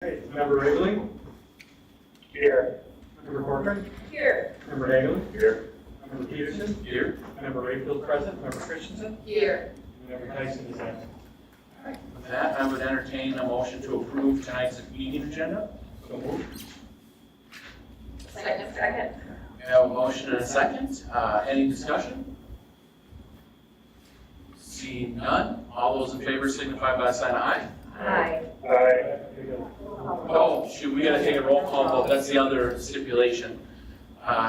Okay, Member Wrigley? Here. Member Corcoran? Here. Member Hagelin? Here. Member Peterson? Here. Member Rayfield present. Member Christensen? Here. Member Tyson is absent. With that, I would entertain a motion to approve tonight's meeting agenda. So moved. Second. We have a motion and a second. Any discussion? Seeing none, all those in favor signify by saying aye. Aye. Aye. Oh, shoot, we gotta take a roll call vote, that's the other stipulation.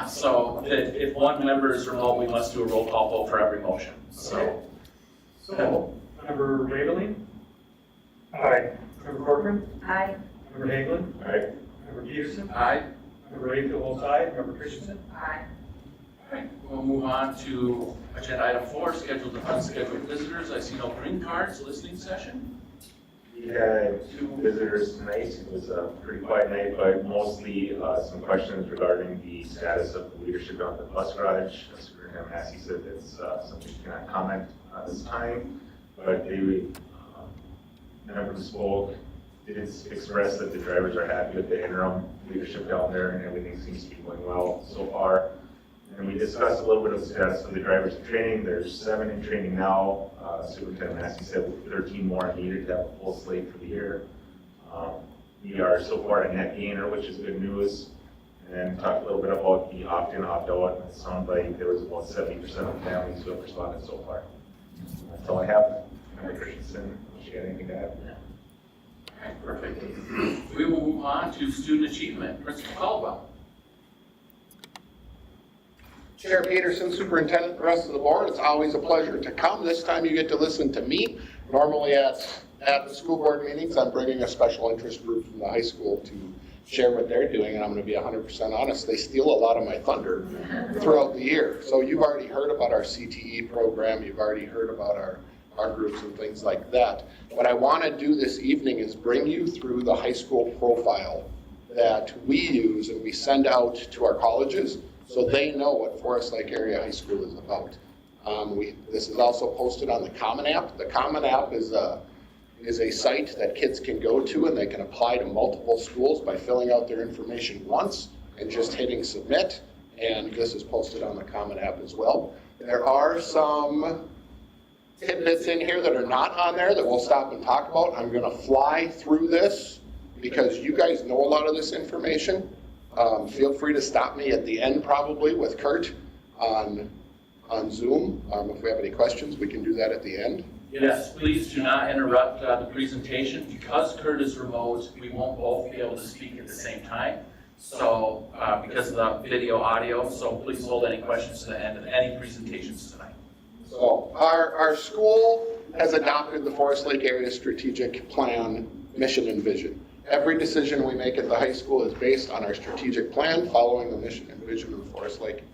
So that if one member is remote, we must do a roll call vote for every motion, so. So, Member Wrigley? Aye. Member Corcoran? Aye. Member Hagelin? Aye. Member Peterson? Aye. Member Rayfield votes aye. Member Christensen? Aye. We'll move on to agenda item 4, scheduled and unscheduled visitors. I see no green cards, listening session. We had 2 visitors tonight. It was a pretty quiet night, but mostly some questions regarding the status of the leadership at the bus garage. Superintendent Massey said that's something she cannot comment on this time, but they, member who spoke did express that the drivers are happy with the interim leadership down there and everything seems to be going well so far. And we discussed a little bit of the status of the drivers in training. There's 7 in training now. Superintendent Massey said 13 more needed to have a full slate for the year. We are so far a net gainer, which is good news. And then talked a little bit about the opt-in, opt-out. It sounded like there was about 70% of families who have responded so far. That's all I have. Member Christensen, she got anything to add? All right, perfect. We will move on to student achievement. Principal Caldwell. Chair Peterson, Superintendent, the rest of the board, it's always a pleasure to come. This time you get to listen to me. Normally at the school board meetings, I'm bringing a special interest group from the high school to share what they're doing, and I'm going to be 100% honest, they steal a lot of my thunder throughout the year. So you've already heard about our CTE program, you've already heard about our groups and things like that. What I want to do this evening is bring you through the high school profile that we use and we send out to our colleges, so they know what Forest Lake Area High School is about. This is also posted on the Common App. The Common App is a site that kids can go to and they can apply to multiple schools by filling out their information once and just hitting submit. And this is posted on the Common App as well. There are some tidbits in here that are not on there that we'll stop and talk about. I'm going to fly through this because you guys know a lot of this information. Feel free to stop me at the end probably with Kurt on Zoom. If we have any questions, we can do that at the end. Yes, please do not interrupt the presentation. Because Kurt is remote, we won't both be able to speak at the same time. So, because of the video audio, so please hold any questions to the end of any presentations tonight. So our school has adopted the Forest Lake Area Strategic Plan, mission and vision. Every decision we make at the high school is based on our strategic plan, following the mission and vision of the Forest Lake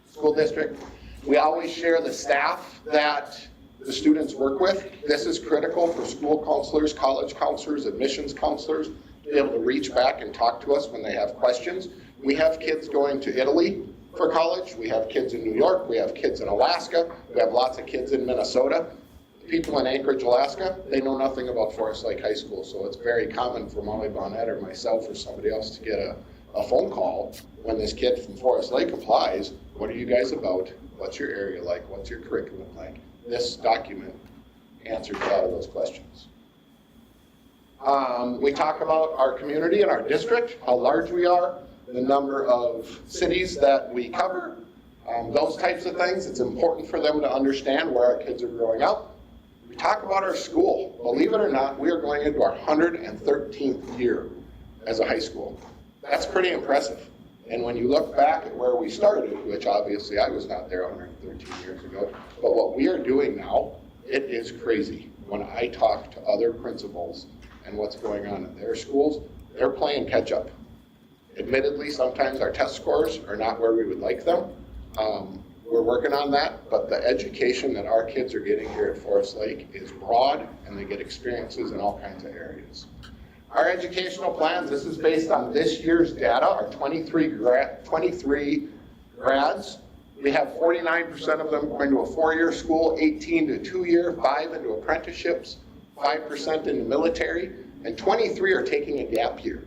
School District. We always share the staff that the students work with. This is critical for school counselors, college counselors, admissions counselors to be able to reach back and talk to us when they have questions. We have kids going to Italy for college. We have kids in New York. We have kids in Alaska. We have lots of kids in Minnesota. People in Anchorage, Alaska, they know nothing about Forest Lake High School, so it's very common for Molly Bonnet or myself or somebody else to get a phone call when this kid from Forest Lake applies. What are you guys about? What's your area like? What's your curriculum like? This document answers a lot of those questions. We talk about our community and our district, how large we are, the number of cities that we cover, those types of things. It's important for them to understand where our kids are growing up. We talk about our school. Believe it or not, we are going into our 113th year as a high school. That's pretty impressive. And when you look back at where we started, which obviously I was not there 113 years ago, but what we are doing now, it is crazy. When I talk to other principals and what's going on in their schools, they're playing catch up. Admittedly, sometimes our test scores are not where we would like them. We're working on that, but the education that our kids are getting here at Forest Lake is broad, and they get experiences in all kinds of areas. Our educational plans, this is based on this year's data, our 23 grads. We have 49% of them going to a 4-year school, 18 to 2-year, 5 into apprenticeships, 5% in the military, and 23 are taking a gap year.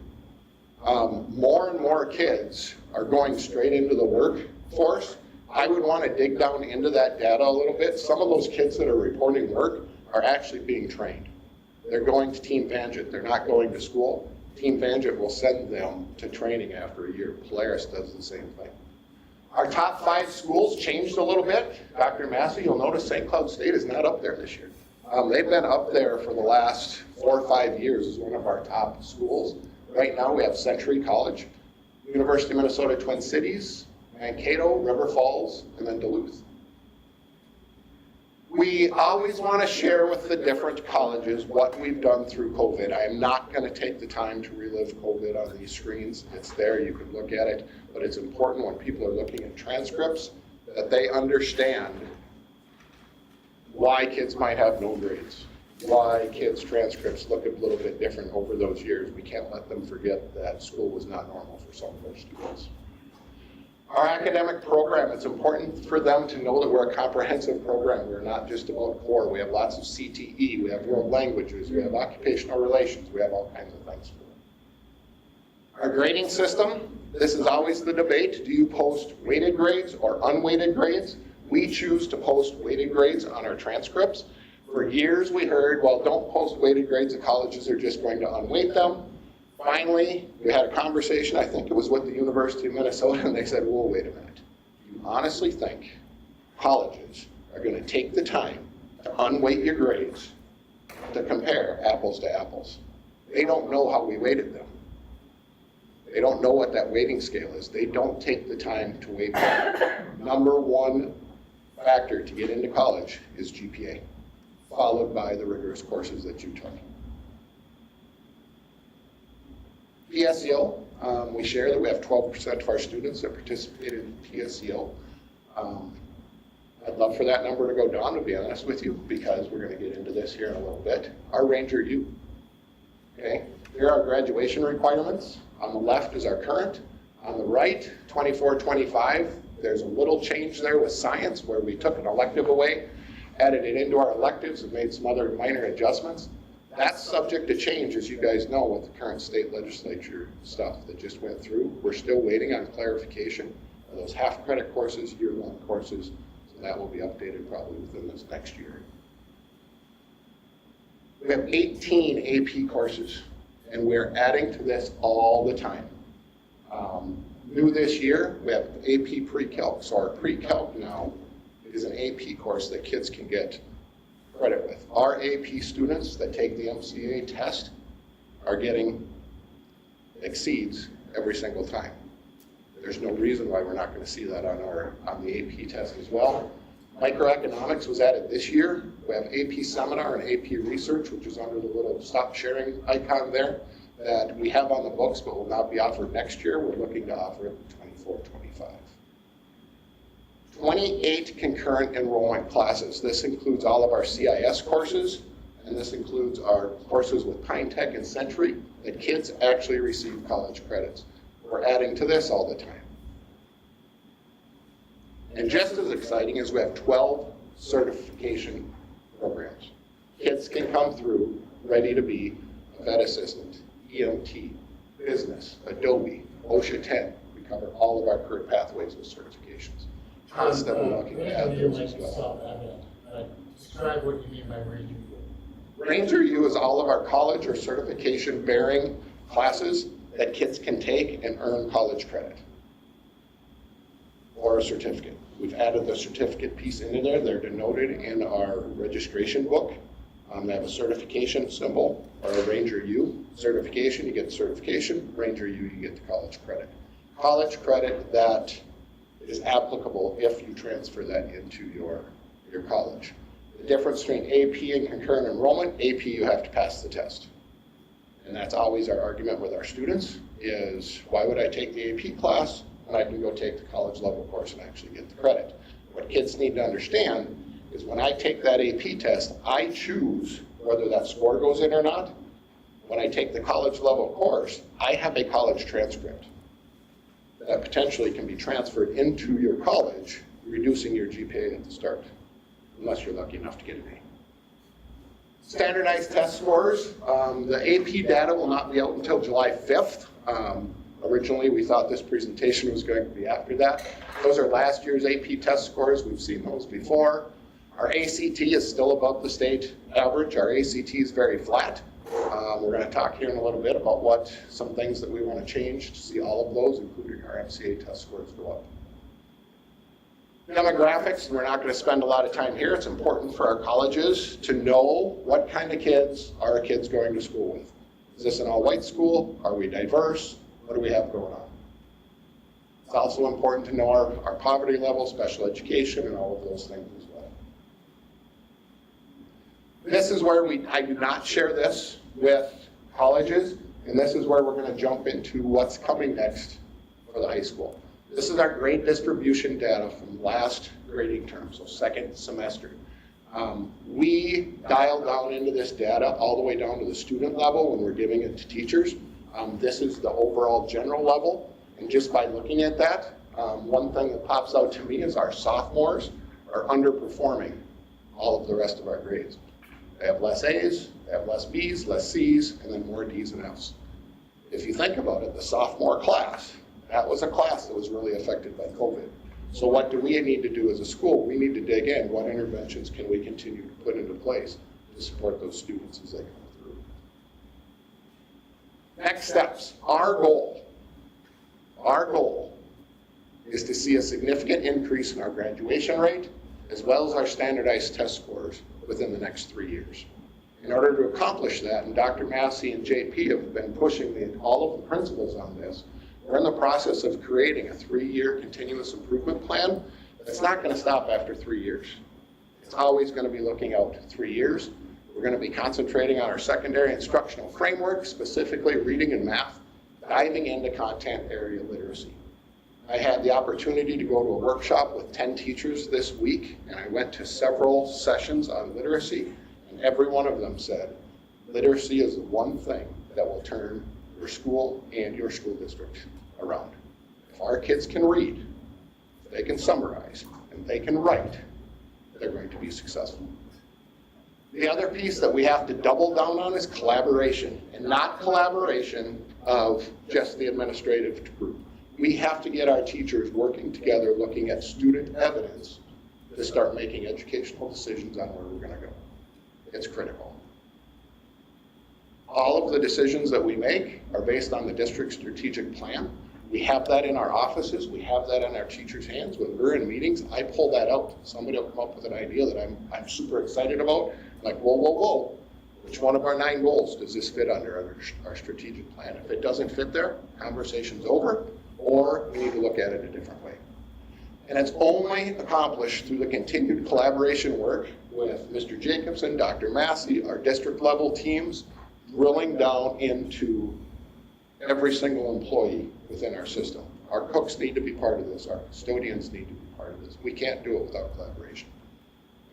More and more kids are going straight into the workforce. I would want to dig down into that data a little bit. Some of those kids that are reporting work are actually being trained. They're going to Team Vangit. They're not going to school. Team Vangit will send them to training after a year. Polaris does the same thing. Our top 5 schools changed a little bit. Dr. Massey, you'll notice St. Cloud State is not up there this year. They've been up there for the last 4 or 5 years as one of our top schools. Right now we have Century College, University of Minnesota Twin Cities, Mankato, River Falls, and then Duluth. We always want to share with the different colleges what we've done through COVID. I am not going to take the time to relive COVID on these screens. It's there, you can look at it, but it's important when people are looking at transcripts that they understand why kids might have no grades, why kids' transcripts look a little bit different over those years. We can't let them forget that school was not normal for some of their students. Our academic program, it's important for them to know that we're a comprehensive program. We're not just about core. We have lots of CTE, we have world languages, we have occupational relations, we have all kinds of things for them. Our grading system, this is always the debate. Do you post weighted grades or unweighted grades? We choose to post weighted grades on our transcripts. For years we heard, well, don't post weighted grades, the colleges are just going to unweight them. Finally, we had a conversation, I think it was with the University of Minnesota, and they said, whoa, wait a minute. Do you honestly think colleges are going to take the time to unweight your grades to compare apples to apples? They don't know how we weighted them. They don't know what that weighting scale is. They don't take the time to weight them. Number one factor to get into college is GPA, followed by the rigorous courses that you took. PSEO, we share that we have 12% of our students that participate in PSEO. I'd love for that number to go down, to be honest with you, because we're going to get into this here in a little bit. Our Ranger U. Okay, here are our graduation requirements. On the left is our current. On the right, 24-25, there's a little change there with science where we took an elective away, added it into our electives, and made some other minor adjustments. That's subject to change, as you guys know, with the current state legislature stuff that just went through. We're still waiting on clarification of those half-credit courses, year-long courses, so that will be updated probably within this next year. We have 18 AP courses, and we're adding to this all the time. New this year, we have AP Pre-Calc. So our Pre-Calc now is an AP course that kids can get credit with. Our AP students that take the MCA test are getting exceeds every single time. There's no reason why we're not going to see that on the AP test as well. Microeconomics was added this year. We have AP Seminar and AP Research, which is under the little stop sharing icon there, that we have on the books but will not be offered next year. We're looking to offer it in 24-25. 28 concurrent enrollment classes. This includes all of our CIS courses, and this includes our courses with Pine Tech and Century that kids actually receive college credits. We're adding to this all the time. And just as exciting is we have 12 certification programs. Kids can come through ready to be a vet assistant, EMT, business, Adobe, OSHA 10. We cover all of our career pathways with certifications. Constantly looking to add those as well. Describe what you mean by Ranger U. Ranger U is all of our college or certification bearing classes that kids can take and earn college credit or a certificate. We've added the certificate piece into there. They're denoted in our registration book. They have a certification symbol or a Ranger U certification. You get the certification. Ranger U, you get the college credit. College credit that is applicable if you transfer that into your college. The difference between AP and concurrent enrollment, AP you have to pass the test. And that's always our argument with our students is, why would I take the AP class when I can go take the college level course and actually get the credit? What kids need to understand is when I take that AP test, I choose whether that score goes in or not. When I take the college level course, I have a college transcript that potentially can be transferred into your college, reducing your GPA at the start, unless you're lucky enough to get an A. Standardized test scores. The AP data will not be out until July 5th. Originally, we thought this presentation was going to be after that. Those are last year's AP test scores. We've seen those before. Our ACT is still above the state average. Our ACT is very flat. We're going to talk here in a little bit about some things that we want to change to see all of those, including our MCA test scores, go up. Demographics, we're not going to spend a lot of time here. It's important for our colleges to know what kind of kids are our kids going to school with. Is this an all-white school? Are we diverse? What do we have going on? It's also important to know our poverty level, special education, and all of those things as well. This is where I do not share this with colleges, and this is where we're going to jump into what's coming next for the high school. This is our grade distribution data from last grading term, so second semester. We dial down into this data all the way down to the student level when we're giving it to teachers. This is the overall general level, and just by looking at that, one thing that pops out to me is our sophomores are underperforming all of the rest of our grades. They have less A's, they have less B's, less C's, and then more D's and F's. If you think about it, the sophomore class, that was a class that was really affected by COVID. So what do we need to do as a school? We need to dig in. What interventions can we continue to put into place to support those students as they come through? Next steps. Our goal is to see a significant increase in our graduation rate as well as our standardized test scores within the next 3 years. In order to accomplish that, and Dr. Massey and JP have been pushing all of the principals on this, we're in the process of creating a 3-year continuous improvement plan that's not going to stop after 3 years. It's always going to be looking out 3 years. We're going to be concentrating on our secondary instructional framework, specifically reading and math, diving into content area literacy. I had the opportunity to go to a workshop with 10 teachers this week, and I went to several sessions on literacy, and every one of them said, literacy is the one thing that will turn your school and your school district around. If our kids can read, if they can summarize, and they can write, they're going to be successful. The other piece that we have to double down on is collaboration, and not collaboration of just the administrative group. We have to get our teachers working together, looking at student evidence to start making educational decisions on where we're going to go. It's critical. All of the decisions that we make are based on the district's strategic plan. We have that in our offices. We have that in our teachers' hands. When we're in meetings, I pull that out. Somebody will come up with an idea that I'm super excited about. Like, whoa. Which one of our 9 goals does this fit under our strategic plan? If it doesn't fit there, conversation's over, or we need to look at it a different way. And it's only accomplished through the continued collaboration work with Mr. Jacobson, Dr. Massey, our district level teams, drilling down into every single employee within our system. Our cooks need to be part of this. Our custodians need to be part of this. We can't do it without collaboration.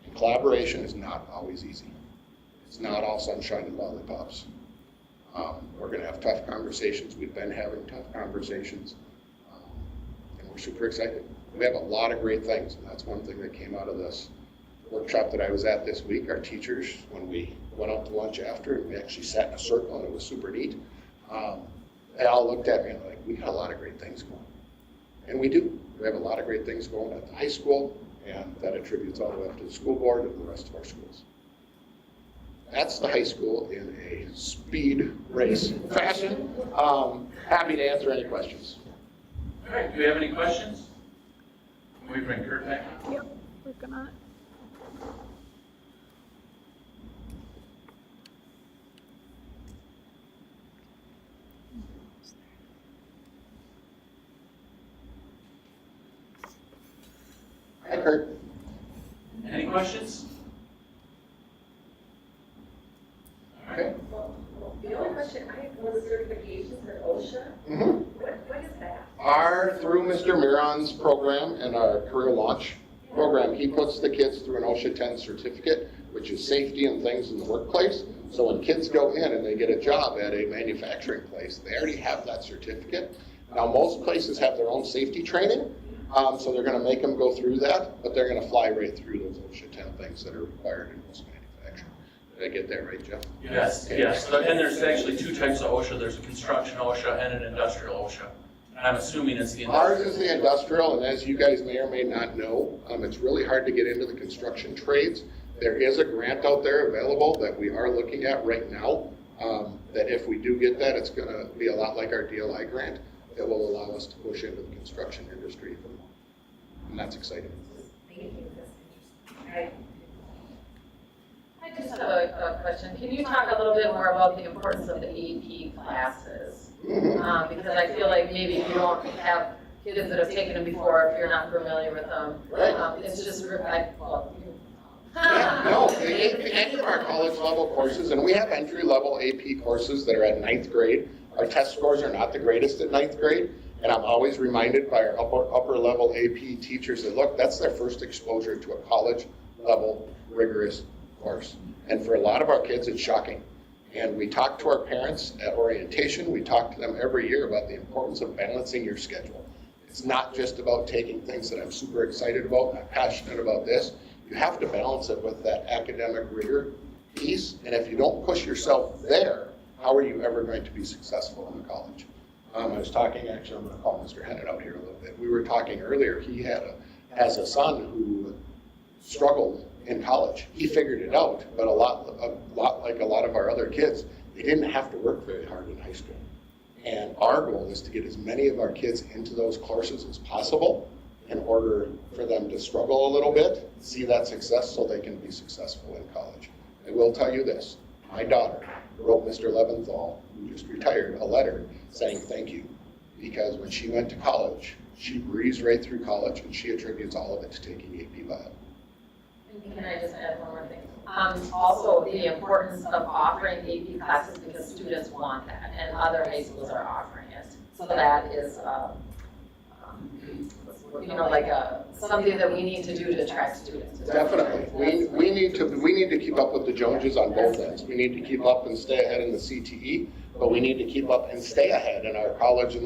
And collaboration is not always easy. It's not all sunshine and lollipops. We're going to have tough conversations. We've been having tough conversations. And we're super excited. We have a lot of great things, and that's one thing that came out of this workshop that I was at this week. Our teachers, when we went out to lunch after, and we actually sat in a circle, and it was super neat. They all looked at me and like, we got a lot of great things going. And we do. We have a lot of great things going at the high school, and that attributes all the way up to the school board and the rest of our schools. That's the high school in a speed race fashion. Happy to answer any questions. All right, do we have any questions? Can we bring Kurt back? Yep, working on it. Hi, Kurt. Any questions? Okay. The only question I have was certifications for OSHA. Mm-hmm. What is that? Through Mr. Miron's program and our career launch program, he puts the kids through an OSHA 10 certificate, which is safety and things in the workplace. So when kids go in and they get a job at a manufacturing place, they already have that certificate. Now, most places have their own safety training, so they're going to make them go through that, but they're going to fly right through those OSHA 10 things that are required in most manufacturing. Did I get that right, Jeff? Yes, yes. And there's actually two types of OSHA. There's a construction OSHA and an industrial OSHA. And I'm assuming it's the Ours industrial. is the industrial, and as you guys may or may not know, it's really hard to get into the construction trades. There is a grant out there available that we are looking at right now, that if we do get that, it's gonna be a lot like our DLI grant that will allow us to push into the construction industry. And that's exciting. Thank you, that's interesting. I just have a question. Can you talk a little bit more about the importance of the AP classes? Because I feel like maybe if you don't have kids that have taken them before, if you're not familiar with them, Right. it's just, Yeah, no, any of our college level courses, and we have entry level AP courses that are at 9th grade. Our test scores are not the greatest at 9th grade, and I'm always reminded by our upper level AP teachers that, look, that's their first exposure to a college level rigorous course. And for a lot of our kids, it's shocking. And we talk to our parents at orientation, we talk to them every year about the importance of balancing your schedule. It's not just about taking things that I'm super excited about, and I'm passionate about this. You have to balance it with that academic rigor piece, and if you don't push yourself there, how are you ever going to be successful in the college? I was talking, actually, I'm going to call Mr. Hennett out here a little bit. We were talking earlier, he has a son who struggled in college. He figured it out, but a lot like a lot of our other kids, they didn't have to work very hard in high school. And our goal is to get as many of our kids into those courses as possible in order for them to struggle a little bit, see that success so they can be successful in college. I will tell you this, my daughter wrote Mr. Leventhal, who just retired, a letter saying thank you. Because when she went to college, she breezed right through college and she attributes all of it to taking AP Bio. Can I just add one more thing? Also, the importance of offering AP classes because students want that, and other high schools are offering it. So that is, like something that we need to do to attract students. Definitely. We need to keep up with the Joneses on both ends. We need to keep up and stay ahead in the CTE, but we need to keep up and stay ahead in our college and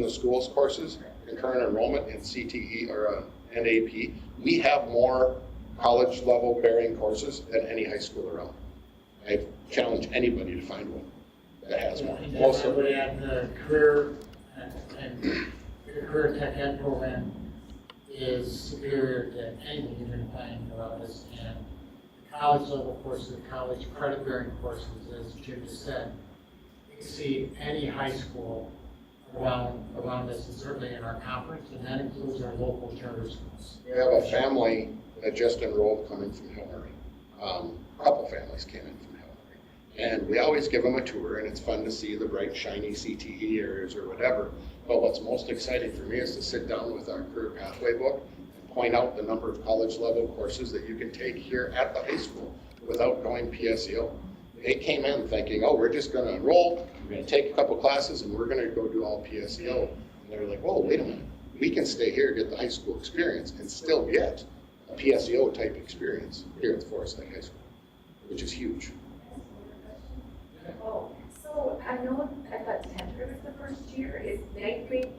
the schools courses, concurrent enrollment in CTE or and AP. We have more college level bearing courses than any high school around. I challenge anybody to find one that has more. And Most I of would add the career and the career tech ed program is superior to anything you're going to find around us. And the college level courses, the college credit bearing courses, as Jim just said, exceed any high school around us, and certainly in our conference, and that includes our local charter schools. We have a family that just enrolled coming from Hillary. A couple families came in from Hillary. And we always give them a tour, and it's fun to see the bright, shiny CTE areas or whatever. But what's most exciting for me is to sit down with our career pathway book and point out the number of college level courses that you can take here at the high school without going PSEO. They came in thinking, oh, we're just going to enroll, we're going to take a couple classes, and we're going to go do all PSEO. And they're like, whoa, wait a minute. We can stay here, get the high school experience, and still get a PSEO type experience here at Forest Lake High School, which is huge. Oh, so I know, I thought 10th grade was the first year. Is 9th grade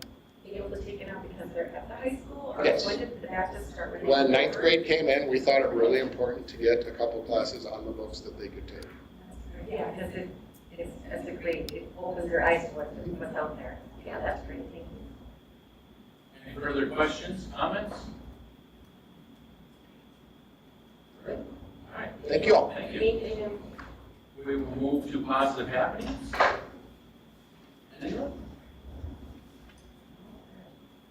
being able to take it out because they're at the high school? Or Yes. when did that just start? When 9th grade came in, we thought it really important to get a couple classes on the books that they could take. Yeah, because it's a great, it opens your eyes to what's out there. Yeah, that's great, thank you. Any further questions, comments? All right. Thank you all. Thank you. Thank you. We will move to positive happenings. Anyone?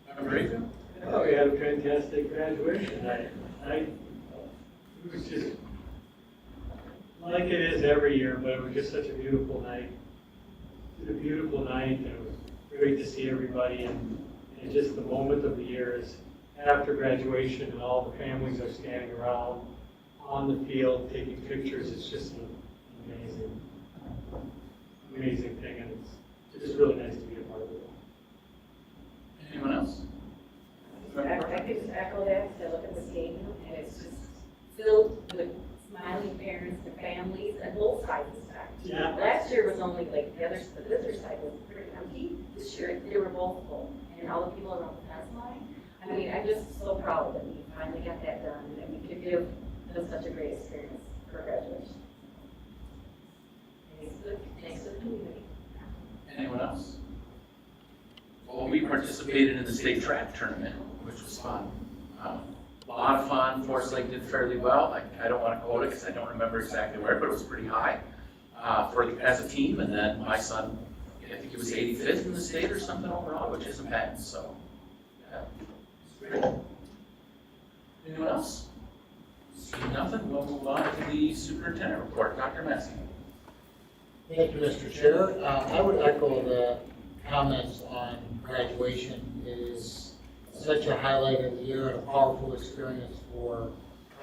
Member Rayfield? Oh, we had a fantastic graduation night. It was just like it is every year, but it was just such a beautiful night. It was a beautiful night, and it was great to see everybody, and just the moment of the year is after graduation, and all the families are standing around on the field taking pictures. It's just an amazing thing, and it's just really nice to be a part of it. Anyone else? I could just echo that, because I look at the stadium, and it's just filled with smiling parents and families, and both sides of the side. Yeah. Last year was only like, the visitor side was pretty empty. This year, they were both full, and all the people around the fence line. I mean, I'm just so proud that we finally got that done, and that we could give them such a great experience for graduation. we participated in the state track tournament, which was fun. A lot of fun. Forest Lake did fairly well. I don't want to quote it because I don't remember exactly where, but it was pretty high as a team. And then my son, I think he was 85th in the state or something overall, which isn't bad. So, yeah, it's great. Anyone else? Seeing nothing, we'll move on to the superintendent report. Dr. Massey. Thank you, Mr. Chair. I would echo the comments on graduation. It is such a highlight of the year and a powerful experience for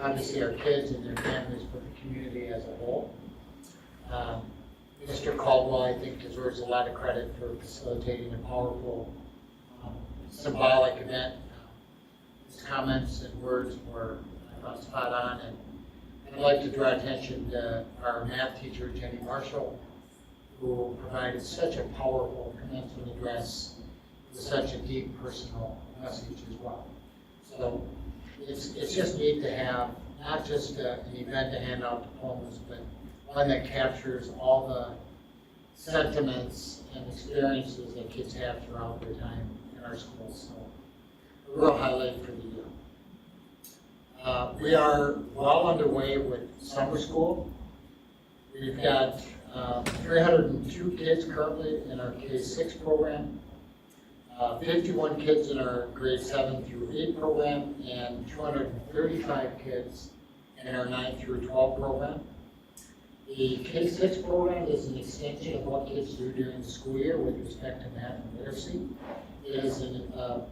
obviously our kids and their families, but the community as a whole. Mr. Caldwell, I think, deserves a lot of credit for facilitating a powerful, symbolic event. His comments and words were, I thought, spot on, and I'd like to draw attention to our math teacher, Jenny Marshall, who provided such a powerful commencement address with such a deep personal message as well. So it's just neat to have not just an event to hand out diplomas, but one that captures all the sentiments and experiences that kids have throughout their time in our schools. So a real highlight for the year. We are well underway with summer school. We've got 302 kids currently in our K-6 program, 51 kids in our grade 7 through 8 program, and 235 kids in our 9 through 12 program. The K-6 program is an extension of what kids do during the school year with respect to math and literacy. It is a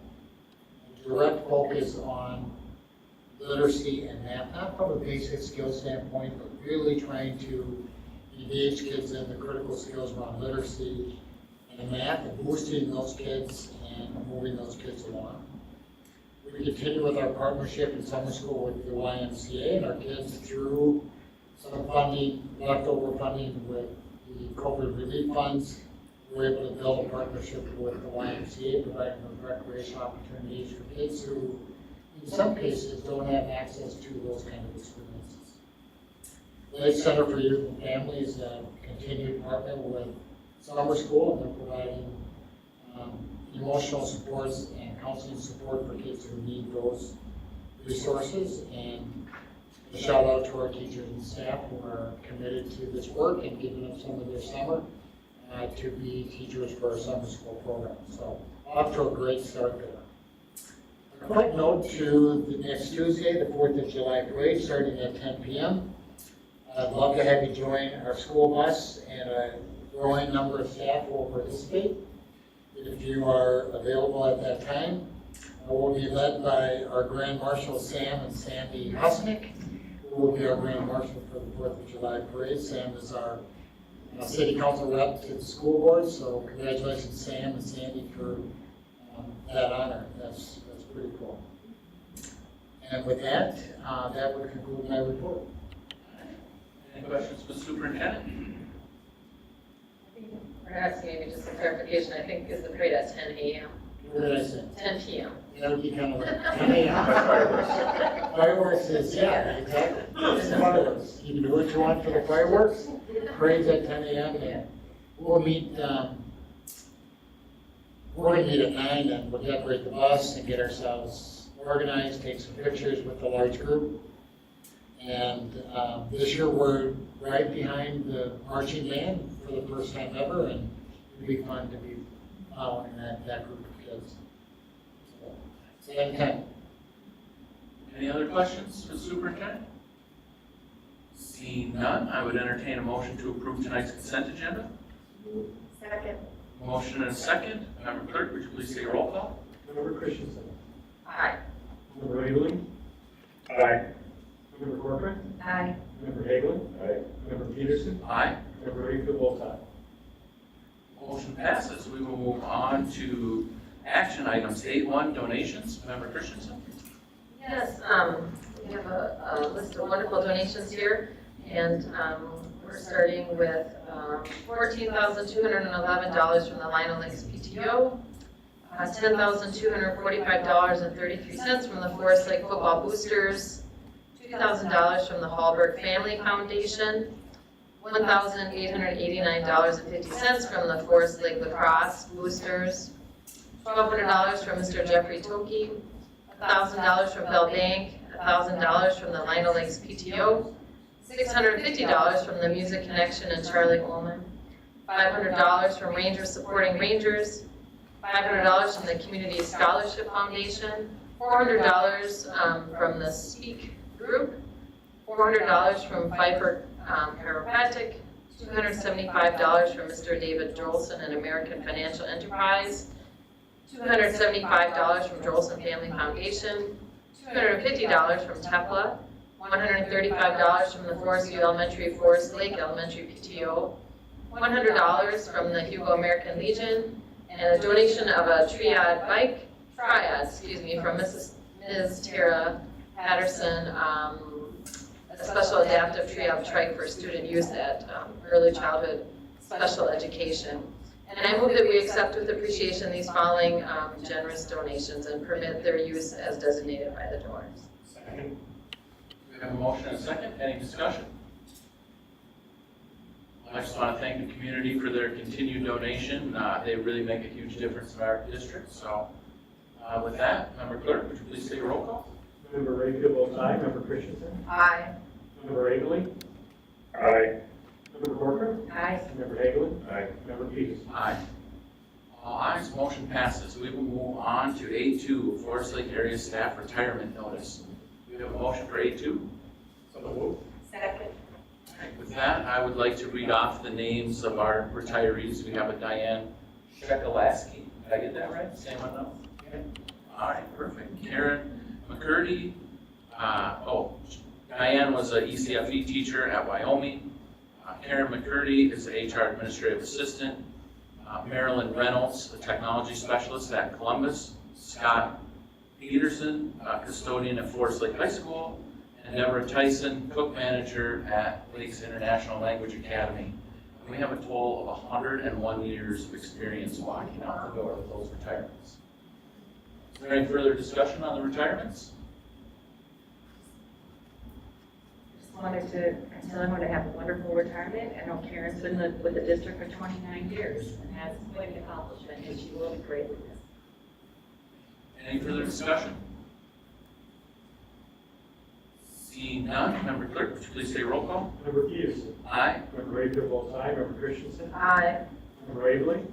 direct focus on literacy and math, not from a basic skill standpoint, but really trying to engage kids in the critical skills around literacy and math and boosting those kids and moving those kids along. We continue with our partnership in summer school with the YMCA, and our kids, through some funding, leftover funding with the COVID relief funds, we're able to build a partnership with the YMCA, providing those recreational opportunities for kids who, in some cases, don't have access to those kind of experiences. The Lake Center for Youth and Families continued to partner with summer school, and they're providing emotional supports and counseling support for kids who need those resources. And a shout out to our teachers and staff who are committed to this work and giving up some of their summer to be teachers for our summer school program. So off to a great start there. A quick note to the next Tuesday, the 4th of July parade, starting at 10 p.m. I'd love to have you join our school bus, and a growing number of staff will participate. If you are available at that time, we'll be led by our Grand Marshal Sam and Sandy Husnick, who will be our Grand Marshal for the 4th of July parade. Sam is our City Council rep to the school board, so congratulations Sam and Sandy for that honor. That's pretty cool. And with that, that would conclude my report. Any questions for the superintendent? We're asking maybe just some clarification. I think is the parade at 10 a.m. What did I say? 10 p.m. That would be kind of like 10 a.m. That's Fireworks is, yeah, exactly. It's the fireworks. You can do what you want for the fireworks. Parade's at 10 a.m. and we'll meet, we're going to meet at 9 and we'll decorate the bus and get ourselves organized, take some pictures with the large group. And this year we're right behind the marching band for the first time ever, and it'll be fun to be following that group of kids. So, same time. Any other questions for the superintendent? Seeing none, I would entertain a motion to approve tonight's consent agenda. Second. Motion and a second. Member Clerk, would you please say a roll call? Member Christensen. Aye. Member Eberly. Aye. Member Corcoran. Aye. Member Hagelin. Aye. Member Peterson. Aye. Member Rayfield, both aye. Motion passes. We will move on to action items. 8.1, donations. Member Christensen. Yes, we have a list of wonderful donations here, and we're starting with $14,211 from the Lionel Lakes PTO, $10,245.33 from the Forest Lake Football Boosters, $2,000 from the Hallberg Family Foundation, $1,889.50 from the Forest Lake Lacrosse Boosters, $1,200 from Mr. Jeffrey Toki, $1,000 from Bell Bank, $1,000 from the Lino Lakes PTO, $650 from the Music Connection and Charlie Ullman, $500 from Rangers Supporting Rangers, $500 from the Community Scholarship Foundation, $400 from the Speak Group, $400 from Pfeiffer Chiropractic, $275 from Mr. David Jolson and American Financial Enterprise, $275 from Jolson Family Foundation, $250 from TEPLA, $135 from the Forest View Elementary Forest Lake Elementary PTO, $100 from the Hugo American Legion, and a donation of a triad, from Ms. Tara Patterson, a special adaptive triad trike for student use at early childhood special education. And I move that we accept with appreciation these following generous donations and permit their use as designated by the donors. Second. We have a motion and a second. Any discussion? I just want to thank the community for their continued donation. They really make a huge difference in our district. So with that, Member Clerk, would you please take a roll call? Member Rayfield votes aye. Member Christensen? Aye. Member Eagley? Aye. Member Corcoran? Aye. Member Hagelin? Aye. Member Peterson? Aye. All ayes, motion passes. We will move on to A2, Forest Lake Area Staff Retirement Notice. We have a motion for A2. So moved. Second. All right, with that, I would like to read off the names of our retirees. We have a Diane Shekelaski. Did I get that right? Same one now? Okay. All right, perfect. Karen McCurdy. Diane was a ECFE teacher at Wyoming. Karen McCurdy is the HR Administrative Assistant. Marilyn Reynolds, a Technology Specialist at Columbus. Scott Peterson, custodian at Forest Lake High School. And Deborah Tyson, Cook Manager at Lakes International Language Academy. And we have a total of 101 years of experience walking out the door with those retirements. Is there any further discussion on the retirements? Just wanted to tell everyone to have a wonderful retirement. I know Karen's been with the district for 29 years and has quite an accomplishment, and she will be great with this. Any further discussion? Seeing none, Member Clerk, would you please take a roll call? Member Peterson? Aye. Member Rayfield votes aye. Member Christensen? Aye. Member Eagley?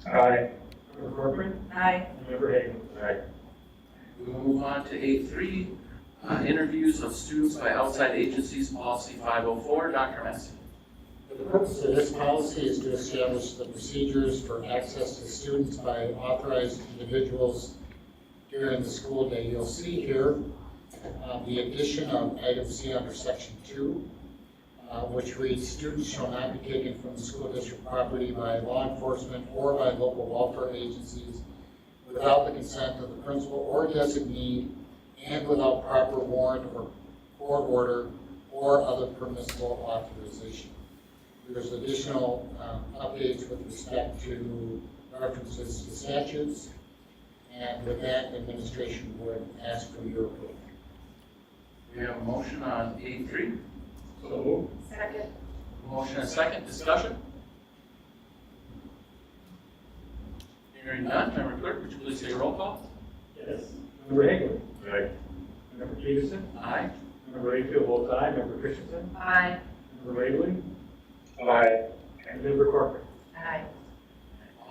Aye. Member Corcoran? Aye. And Member Hagelin? Aye. We will move on to A3, interviews of students by outside agencies, policy 504. Dr. Massey. The purpose of this policy is to establish the procedures for access to students by authorized individuals during the school day. You'll see here the addition of item C under section 2, which reads, students shall not be taken from the school district property by law enforcement or by local welfare agencies without the consent of the principal or designee and without proper warrant or court order or other permissible authorization. There's additional updates with respect to references to statutes, and with that, administration would ask for your approval. We have a motion on A3. So moved. Second. Motion and second. Discussion? Hearing none, Member Clerk, would you please take a roll call? Yes. Member Hagelin? Aye. Member Peterson? Aye. Member Rayfield votes aye. Member Christensen? Aye. Member Eagley? Aye. And Member Corcoran? Aye.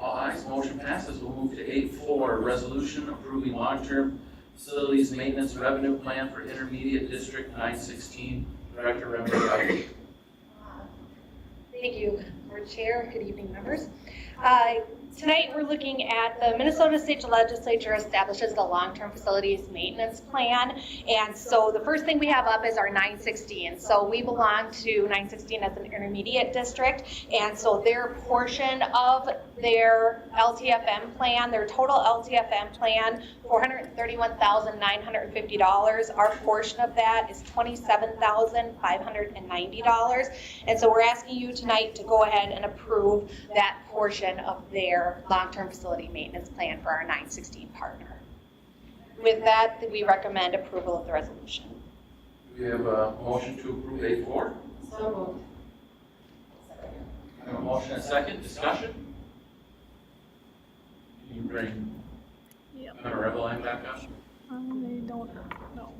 All ayes, motion passes. We'll move to A4, resolution approving long-term facilities maintenance revenue plan for intermediate district 916. Director Remmer. Thank you, Board Chair. Good evening, members. Tonight, we're looking at the Minnesota State Legislature establishes the long-term facilities maintenance plan. And so the first thing we have up is our 916. So we belong to 916 as an intermediate district. And so their portion of their LTFM plan, their total LTFM plan, $431,950. Our portion of that is $27,590. And so we're asking you tonight to go ahead and approve that portion of their long-term facility maintenance plan for our 916 partner. With that, we recommend approval of the resolution. We have a motion to approve A4. So moved. We have a motion and second. Discussion? Can you bring Member Eveline back up? I don't know.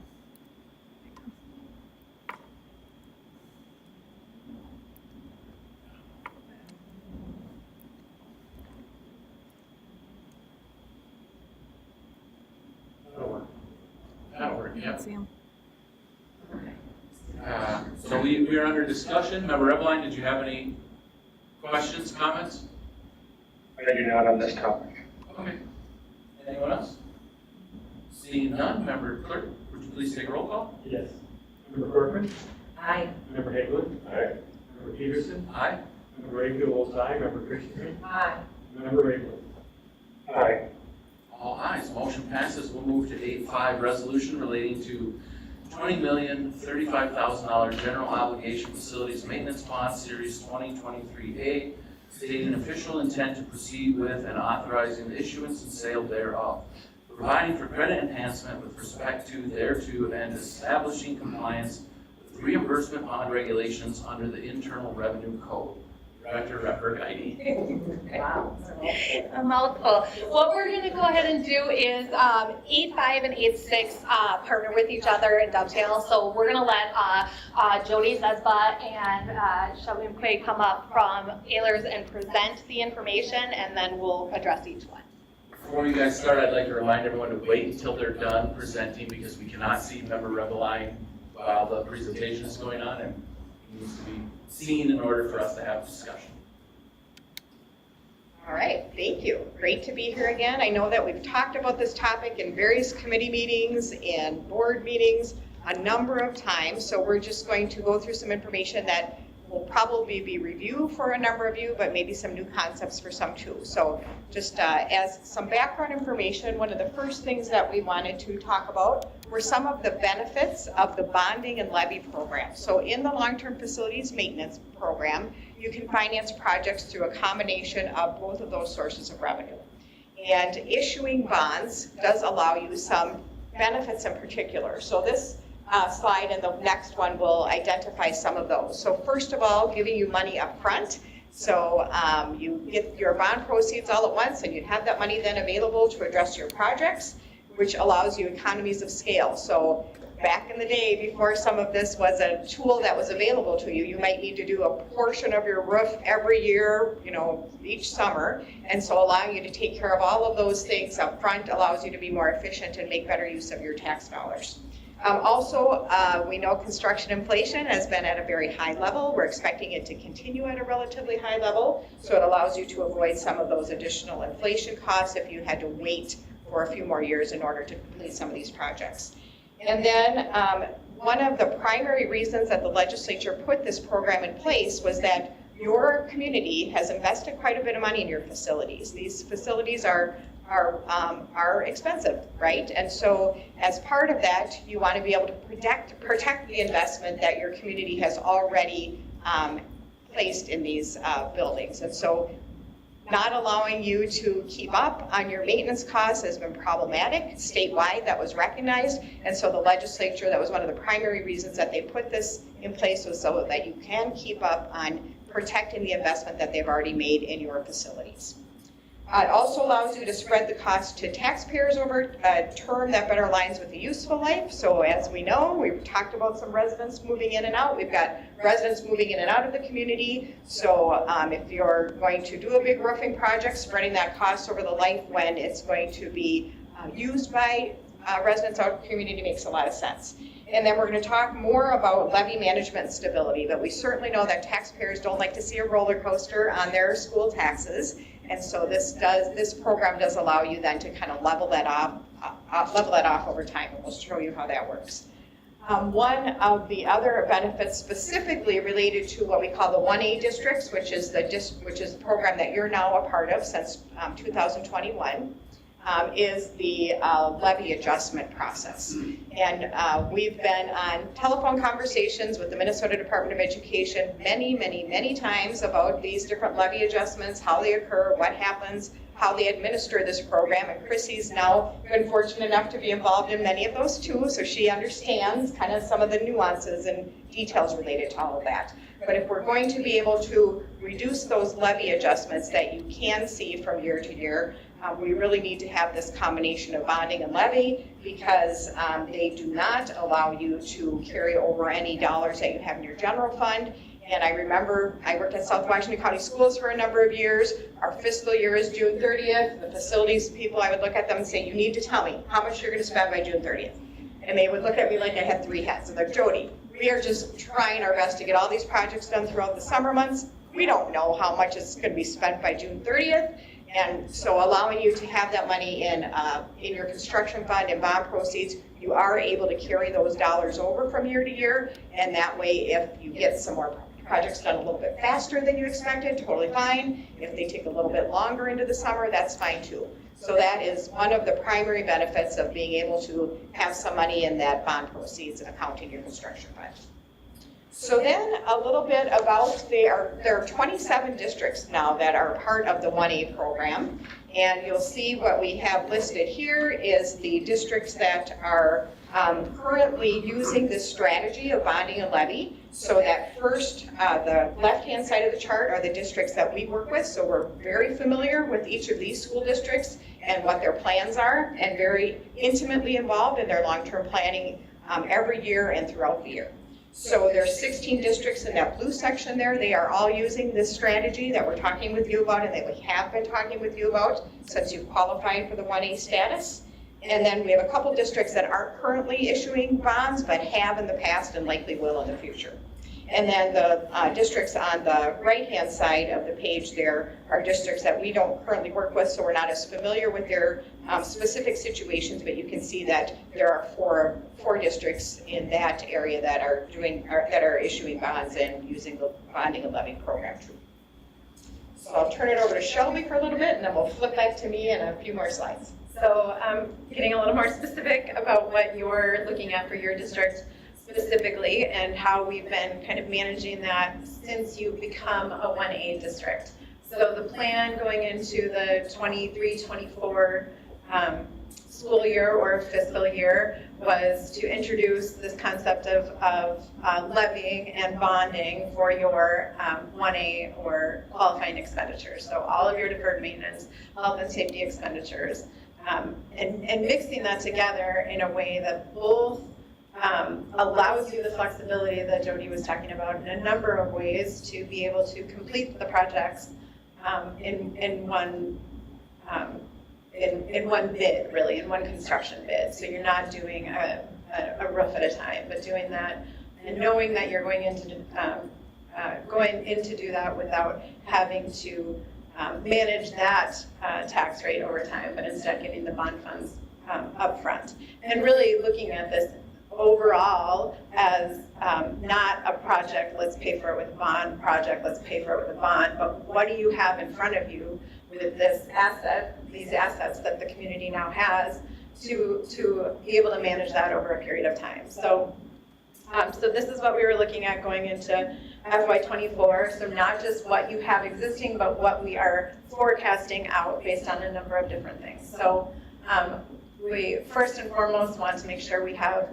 That'll work, yeah. See him. So we are under discussion. Member Eveline, did you have any questions, comments? I do not on this topic. Okay. Anyone else? Seeing none, Member Clerk, would you please take a roll call? Yes. Member Corcoran, Aye. Member Haglund, Aye. Member Peterson, Aye. Member Rayfield votes aye, Member Christensen, Aye. Member Rayfield. Aye. All ayes, motion passes. We'll move to 8.5, resolution relating to $20,035,000 general obligation facilities maintenance bond series 2023A, stating official intent to proceed with and authorizing the issuance and sale thereof, providing for credit enhancement with respect to thereto, and establishing compliance with reimbursement bond regulations under the Internal Revenue Code. Director Refer-Guide. Wow. A mouthful. What we're going to go ahead and do is 8.5 and 8.6 partner with each other and dovetail. So we're going to let Jody Zesba and Shelby McQuaid come up from Ehlers and present the information, and then we'll address each one. Before you guys start, I'd like to remind everyone to wait until they're done presenting, because we cannot see Member Reveline while the presentation is going on, and it needs to be seen in order for us to have discussion. All right, thank you. Great to be here again. I know that we've talked about this topic in various committee meetings and board meetings a number of times, so we're just going to go through some information that will probably be review for a number of you, but maybe some new concepts for some too. So just as some background information, one of the first things that we wanted to talk about were some of the benefits of the bonding and levy program. So in the long-term facilities maintenance program, you can finance projects through a combination of both of those sources of revenue. And issuing bonds does allow you some benefits in particular. So this slide and the next one will identify some of those. So first of all, giving you money up front. So you get your bond proceeds all at once, and you have that money then available to address your projects, which allows you economies of scale. So back in the day, before some of this was a tool that was available to you, you might need to do a portion of your roof every year, each summer. And so allowing you to take care of all of those things up front allows you to be more efficient and make better use of your tax dollars. Also, we know construction inflation has been at a very high level. We're expecting it to continue at a relatively high level. So it allows you to avoid some of those additional inflation costs if you had to wait for a few more years in order to complete some of these projects. And then one of the primary reasons that the legislature put this program in place was that your community has invested quite a bit of money in your facilities. These facilities are expensive, right? And so as part of that, you want to be able to protect the investment that your community has already placed in these buildings. And so not allowing you to keep up on your maintenance costs has been problematic. Statewide, that was recognized. And so the legislature, that was one of the primary reasons that they put this in place, was so that you can keep up on protecting the investment that they've already made in your facilities. It also allows you to spread the cost to taxpayers over a term that better aligns with the useful life. So as we know, we've talked about some residents moving in and out. We've got residents moving in and out of the community. So if you're going to do a big roofing project, spreading that cost over the life when it's going to be used by residents out of the community makes a lot of sense. And then we're going to talk more about levy management and stability, but we certainly know that taxpayers don't like to see a roller coaster on their school taxes. And so this program does allow you then to kind of level that off over time, and we'll show you how that works. One of the other benefits specifically related to what we call the 1A districts, which is the program that you're now a part of since 2021. Is the levy adjustment process. And we've been on telephone conversations with the Minnesota Department of Education many times about these different levy adjustments, how they occur, what happens, how they administer this program. And Chrissy's now been fortunate enough to be involved in many of those too, so she understands kind of some of the nuances and details related to all of that. But if we're going to be able to reduce those levy adjustments that you can see from year to year, we really need to have this combination of bonding and levy because they do not allow you to carry over any dollars that you have in your general fund. And I remember I worked at South Washington County Schools for a number of years. Our fiscal year is June 30th. The facilities people, I would look at them and say, you need to tell me how much you're going to spend by June 30th. And they would look at me like I had three heads. And they're, Jody, we are just trying our best to get all these projects done throughout the summer months. We don't know how much is going to be spent by June 30th. And so allowing you to have that money in your construction fund and bond proceeds, you are able to carry those dollars over from year to year. And that way, if you get some more projects done a little bit faster than you expected, totally fine. If they take a little bit longer into the summer, that's fine too. So that is one of the primary benefits of being able to have some money in that bond proceeds account in your construction fund. So then a little bit about, there are 27 districts now that are part of the 1A program. And you'll see what we have listed here is the districts that are currently using this strategy of bonding and levy. So that first, the left-hand side of the chart are the districts that we work with. So we're very familiar with each of these school districts and what their plans are and very intimately involved in their long-term planning every year and throughout the year. So there's 16 districts in that blue section there. They are all using this strategy that we're talking with you about and that we have been talking with you about since you've qualified for the 1A status. And then we have a couple districts that aren't currently issuing bonds, but have in the past and likely will in the future. And then the districts on the right-hand side of the page there are districts that we don't currently work with, so we're not as familiar with their specific situations, but you can see that there are four districts in that area that are issuing bonds and using the bonding and levy program too. So I'll turn it over to Shelby for a little bit, and then we'll flip back to me in a few more slides. So getting a little more specific about what you're looking at for your district specifically and how we've been kind of managing that since you've become a 1A district. So the plan going into the 23-24 school year or fiscal year was to introduce this concept of levying and bonding for your 1A or qualifying expenditures. So all of your deferred maintenance, health and safety expenditures, and mixing that together in a way that both allows you the flexibility that Jody was talking about in a number of ways to be able to complete the projects in one bid, really, in one construction bid. So you're not doing a roof at a time, but doing that and knowing that you're going in to do that without having to manage that tax rate over time, but instead getting the bond funds up front. And really looking at this overall as not a project, let's pay for it with a bond, project, let's pay for it with a bond, but what do you have in front of you with this asset, these assets that the community now has to be able to manage that over a period of time. So this is what we were looking at going into FY24, so not just what you have existing, but what we are forecasting out based on a number of different things. So we first and foremost want to make sure we have,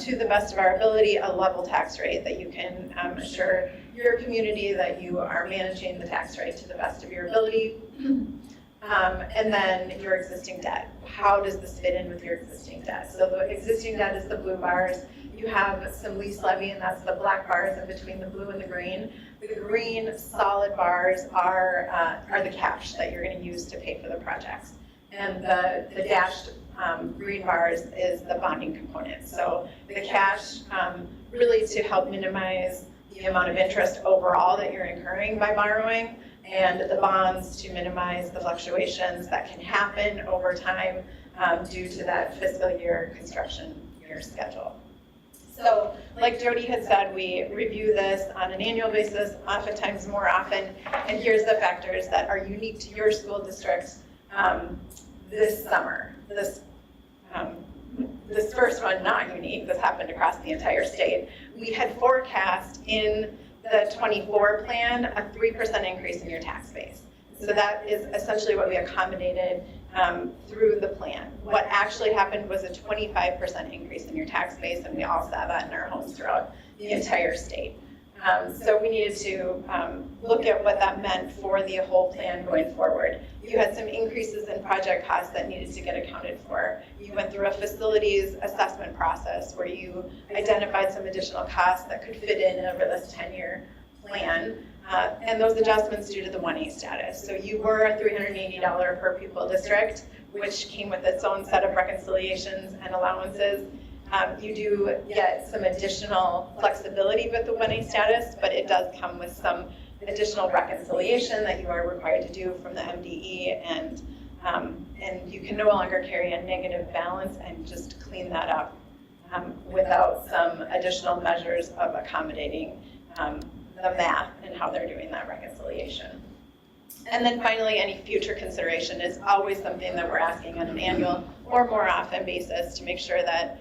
to the best of our ability, a level tax rate that you can assure your community that you are managing the tax rate to the best of your ability. And then your existing debt. How does this fit in with your existing debt? So the existing debt is the blue bars. You have some lease levy, and that's the black bars in between the blue and the green. The green solid bars are the cash that you're going to use to pay for the projects. And the dashed green bars is the bonding component. So the cash really to help minimize the amount of interest overall that you're incurring by borrowing, and the bonds to minimize the fluctuations that can happen over time due to that fiscal year construction year schedule. So like Jody had said, we review this on an annual basis, oftentimes more often, and here's the factors that are unique to your school district this summer. This first one, not unique, this happened across the entire state. We had forecast in the 24 plan a 3% increase in your tax base. So that is essentially what we accommodated through the plan. What actually happened was a 25% increase in your tax base, and we all saw that in our homes throughout the entire state. So we needed to look at what that meant for the whole plan going forward. You had some increases in project costs that needed to get accounted for. You went through a facilities assessment process where you identified some additional costs that could fit in over this 10-year plan. And those adjustments due to the 1A status. So you were a $380 per pupil district, which came with its own set of reconciliations and allowances. You do get some additional flexibility with the 1A status, but it does come with some additional reconciliation that you are required to do from the MDE, and you can no longer carry a negative balance and just clean that up without some additional measures of accommodating the math and how they're doing that reconciliation. And then finally, any future consideration is always something that we're asking on an annual or more often basis to make sure that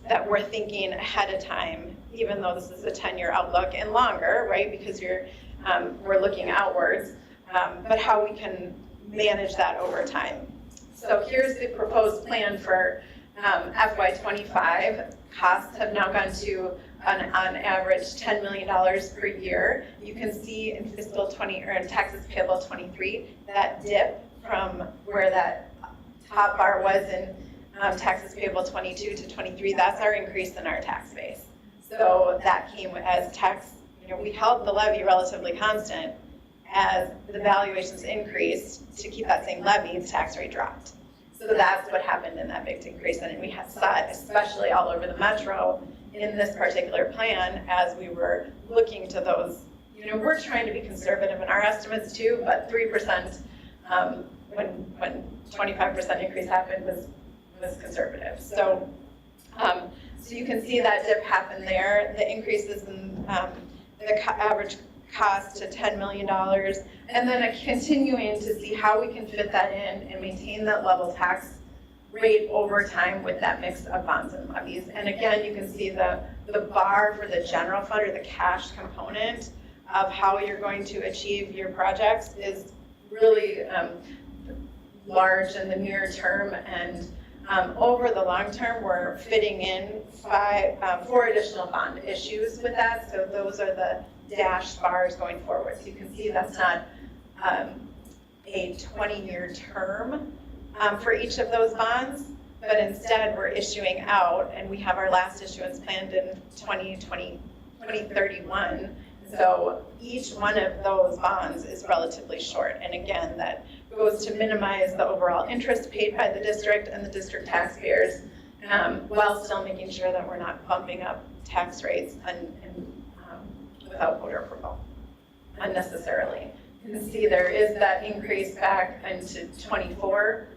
that we're thinking ahead of time, even though this is a 10-year outlook and longer, right? Because we're looking outwards, but how we can manage that over time. So here's the proposed plan for FY25. Costs have now gone to on average $10 million per year. You can see in fiscal 20 or in taxes payable 23 that dip from where that top bar was in taxes payable 22 to 23. That's our increase in our tax base. So that came as tax. We held the levy relatively constant. As the valuations increased to keep that same levy, the tax rate dropped. So that's what happened in that big increase, and we saw it especially all over the metro in this particular plan as we were looking to those. We're trying to be conservative in our estimates too, but 3% when 25% increase happened was conservative. So so you can see that dip happen there. The increases in the average cost to $10 million, and then continuing to see how we can fit that in and maintain that level tax rate over time with that mix of bonds and levies. And again, you can see the bar for the general fund or the cash component of how you're going to achieve your projects is really large in the near term, and over the long term, we're fitting in 4 additional bond issues with that. So those are the dashed bars going forward. So you can see that's not a 20-year term for each of those bonds, but instead we're issuing out, and we have our last issuance planned in 2031. So each one of those bonds is relatively short. And again, that goes to minimize the overall interest paid by the district and the district taxpayers, while still making sure that we're not bumping up tax rates and without voter approval unnecessarily. You can see there is that increase back into 24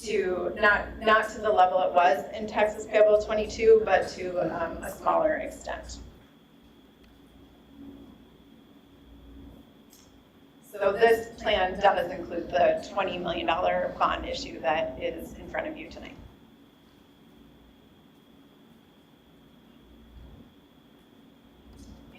to not to the level it was in taxes payable 22, but to a smaller extent. So this plan does include the $20 million bond issue that is in front of you tonight.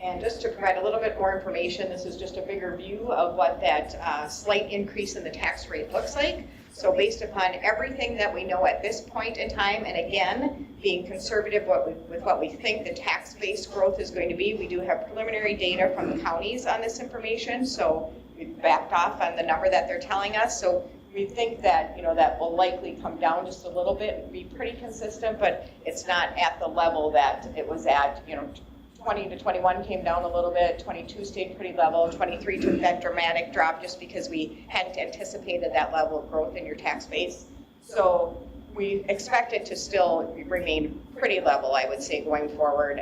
And just to provide a little bit more information, this is just a bigger view of what that slight increase in the tax rate looks like. So based upon everything that we know at this point in time, and again, being conservative with what we think the tax-based growth is going to be, we do have preliminary data from the counties on this information, so we've backed off on the number that they're telling us. So we think that, that will likely come down just a little bit and be pretty consistent, but it's not at the level that it was at, 20 to 21 came down a little bit, 22 stayed pretty level, 23 took that dramatic drop just because we hadn't anticipated that level of growth in your tax base. So we expect it to still remain pretty level, I would say, going forward.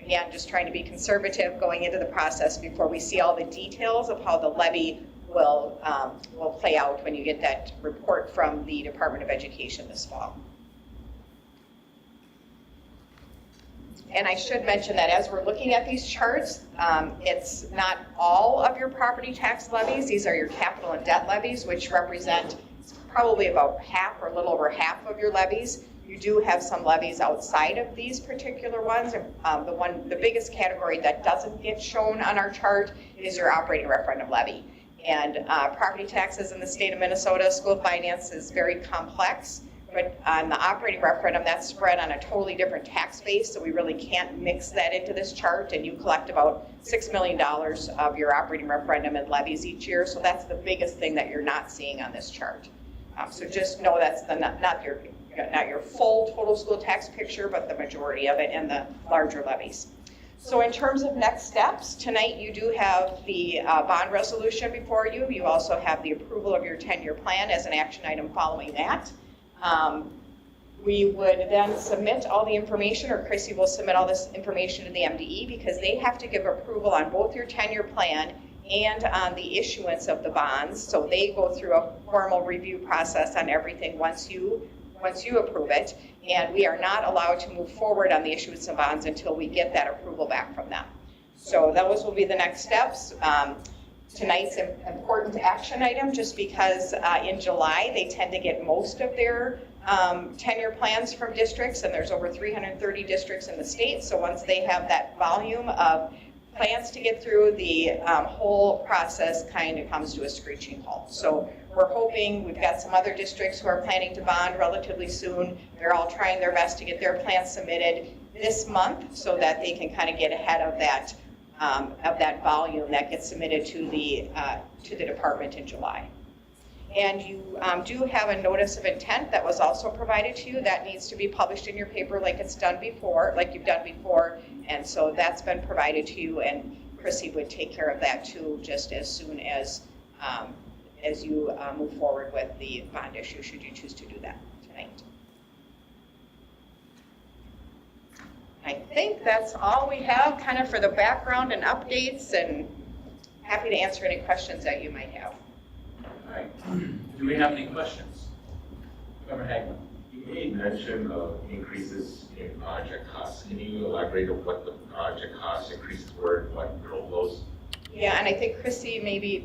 Again, just trying to be conservative going into the process before we see all the details of how the levy will play out when you get that report from the Department of Education this fall. And I should mention that as we're looking at these charts, it's not all of your property tax levies. These are your capital and debt levies, which represent probably about half or a little over half of your levies. You do have some levies outside of these particular ones. The biggest category that doesn't get shown on our chart is your operating referendum levy. And property taxes in the state of Minnesota, school finance is very complex. but on the operating referendum, that's spread on a totally different tax base, so we really can't mix that into this chart, and you collect about $6 million of your operating referendum and levies each year, so that's the biggest thing that you're not seeing on this chart. So just know that's not your full total school tax picture, but the majority of it and the larger levies. So in terms of next steps, tonight you do have the bond resolution before you. You also have the approval of your 10-year plan as an action item following that. We would then submit all the information, or Chrissy will submit all this information to the MDE, because they have to give approval on both your 10-year plan and on the issuance of the bonds. So they go through a formal review process on everything once you approve it, and we are not allowed to move forward on the issuance of bonds until we get that approval back from them. So those will be the next steps. Tonight's an important action item, just because in July they tend to get most of their 10-year plans from districts, and there's over 330 districts in the state. So once they have that volume of plans to get through, the whole process kind of comes to a screeching halt. So we're hoping, we've got some other districts who are planning to bond relatively soon. They're all trying their best to get their plans submitted this month so that they can kind of get ahead of that volume that gets submitted to the department in July. And you do have a notice of intent that was also provided to you. That needs to be published in your paper like you've done before. And so that's been provided to you, and Chrissy would take care of that too, just as soon as you move forward with the bond issue, should you choose to do that tonight. I think that's all we have kind of for the background and updates, and happy to answer any questions that you might have. All right. Do we have any questions? Member Hagman. You made mention of increases in project costs. Can you elaborate on what the project cost increases were and what drove those? Yeah, and I think Chrissy may be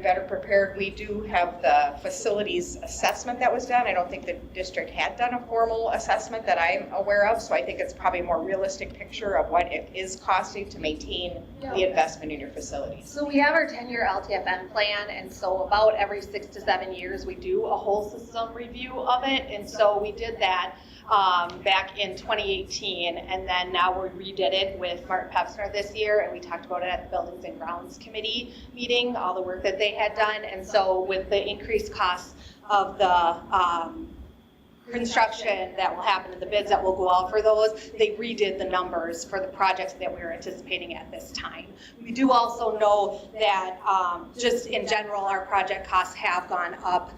better prepared. We do have the facilities assessment that was done. I don't think the district had done a formal assessment that I'm aware of, so I think it's probably a more realistic picture of what it is costing to maintain the investment in your facilities. So we have our 10-year LTFM plan, and so about every 6 to 7 years we do a whole system review of it, and so we did that back in 2018, and then now we redid it with Martin Pepsner this year, and we talked about it at the Buildings and Grounds Committee meeting, all the work that they had done. And so with the increased costs of the construction that will happen and the bids that will go out for those, they redid the numbers for the projects that we were anticipating at this time. We do also know that just in general, our project costs have gone up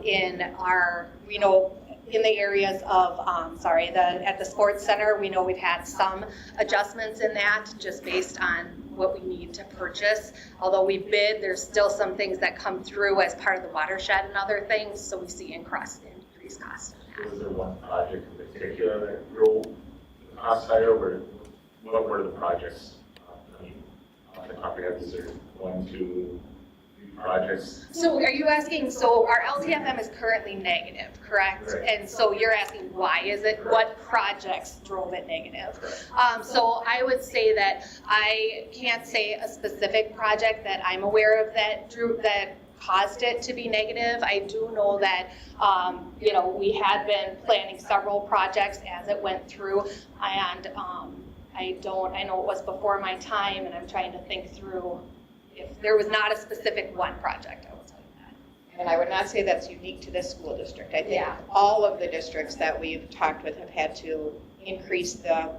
in the areas of, at the sports center, we know we've had some adjustments in that just based on what we need to purchase. Although we bid, there's still some things that come through as part of the watershed and other things, so we see increased costs in that. Was there one project in particular that drove the cost higher, or what were the projects? Off the top of your head, is there 1, 2, 3 projects? So are you asking, so our LTFM is currently negative, correct? Right. And so you're asking why is it, what projects drove it negative? So I would say that I can't say a specific project that I'm aware of that caused it to be negative. I do know that, we had been planning several projects as it went through, and I know it was before my time, and I'm trying to think through if there was not a specific one project, I will tell you that. And I would not say that's unique to this school district. I think all of the districts that we've talked with have had to increase the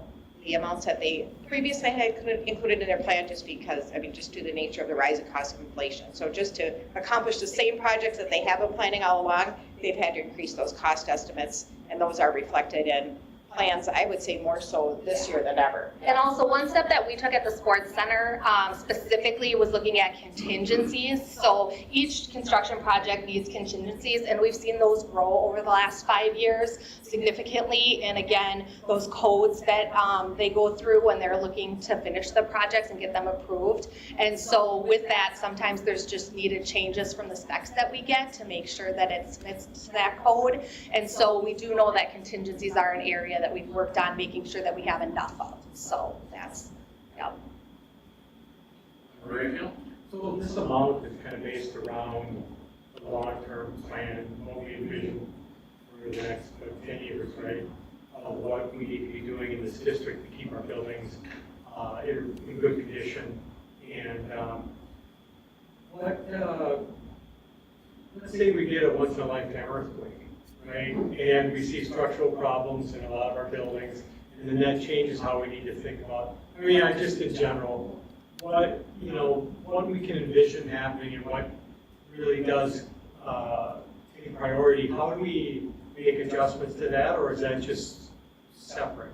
amounts that they previously had included in their plan, just because, just due to the nature of the rise in cost of inflation. So just to accomplish the same projects that they have been planning all along, they've had to increase those cost estimates, and those are reflected in plans, I would say more so this year than ever. And also one step that we took at the sports center specifically was looking at contingencies. So each construction project needs contingencies, and we've seen those grow over the last 5 years significantly. And again, those codes that they go through when they're looking to finish the projects and get them approved. And so with that, sometimes there's just needed changes from the specs that we get to make sure that it fits to that code. And so we do know that contingencies are an area that we've worked on making sure that we have enough of. So that's, Rayfield? So this amount is kind of based around the long-term plan, what we envision for for the next 10 years, right? Of what we need to be doing in this district to keep our buildings in good condition. And let's say we get a once-in-a-lifetime earthquake, right? And we see structural problems in a lot of our buildings, and then that changes how we need to think about, just in general, what we can envision happening and what really does take priority. How do we make adjustments to that, or is that just separate?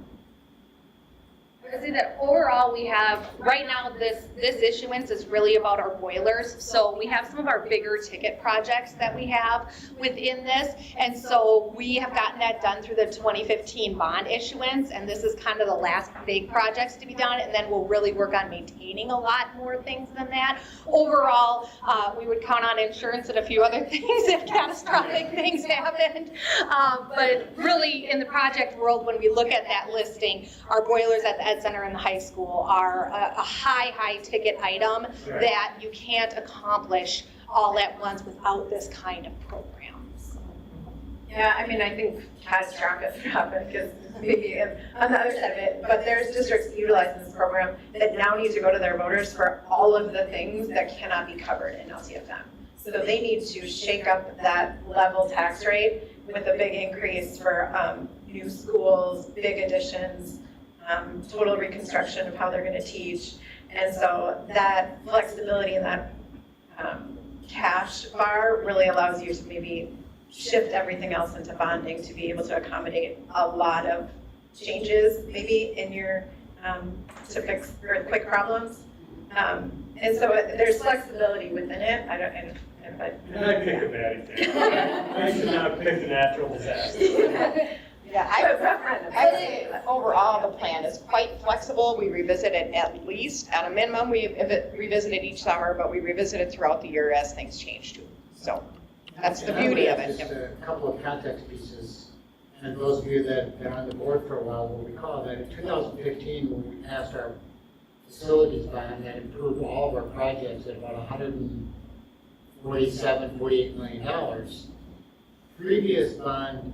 I would say that overall, we have, right now, this issuance is really about our boilers. So we have some of our bigger ticket projects that we have within this. And so we have gotten that done through the 2015 bond issuance. And this is kind of the last big projects to be done. And then we'll really work on maintaining a lot more things than that. Overall, we would count on insurance and a few other things if catastrophic things happened. But really, in the project world, when we look at that listing, our boilers at the Ed Center in the high school are a high ticket item that you can't accomplish all at once without this kind of program. Yeah, I think catastrophic is maybe on the other side of it, but there's districts utilizing this program that now need to go to their voters for all of the things that cannot be covered in LTFM. So they need to shake up that level tax rate with a big increase for new schools, big additions, total reconstruction of how they're going to teach. And so that flexibility and that cash bar really allows you to maybe shift everything else into bonding to be able to accommodate a lot of changes maybe in your to fix earthquake problems. And so there's flexibility within it. I picked a bad example. I should not pick the natural disaster. Yeah, I would say that overall, the plan is quite flexible. We revisit it at least, at a minimum, we revisit it each summer, but we revisit it throughout the year as things change too. So that's the beauty of it. Just a couple of context pieces. And those of you that have been on the board for a while will recall that in 2015, when we passed our facilities bond that improved all of our projects at about $148 million, previous bond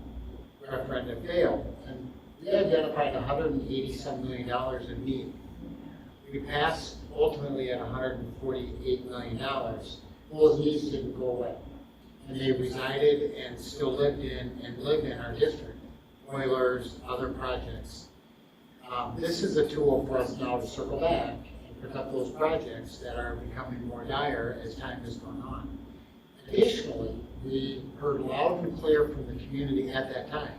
referendum failed, and we identified $180-some million in need. We passed ultimately at $148 million. Those needs didn't go away, and they resided and still lived in our district. Boilers, other projects. This is a tool for us now to circle back and pick up those projects that are becoming more dire as time has gone on. Additionally, we heard loud and clear from the community at that time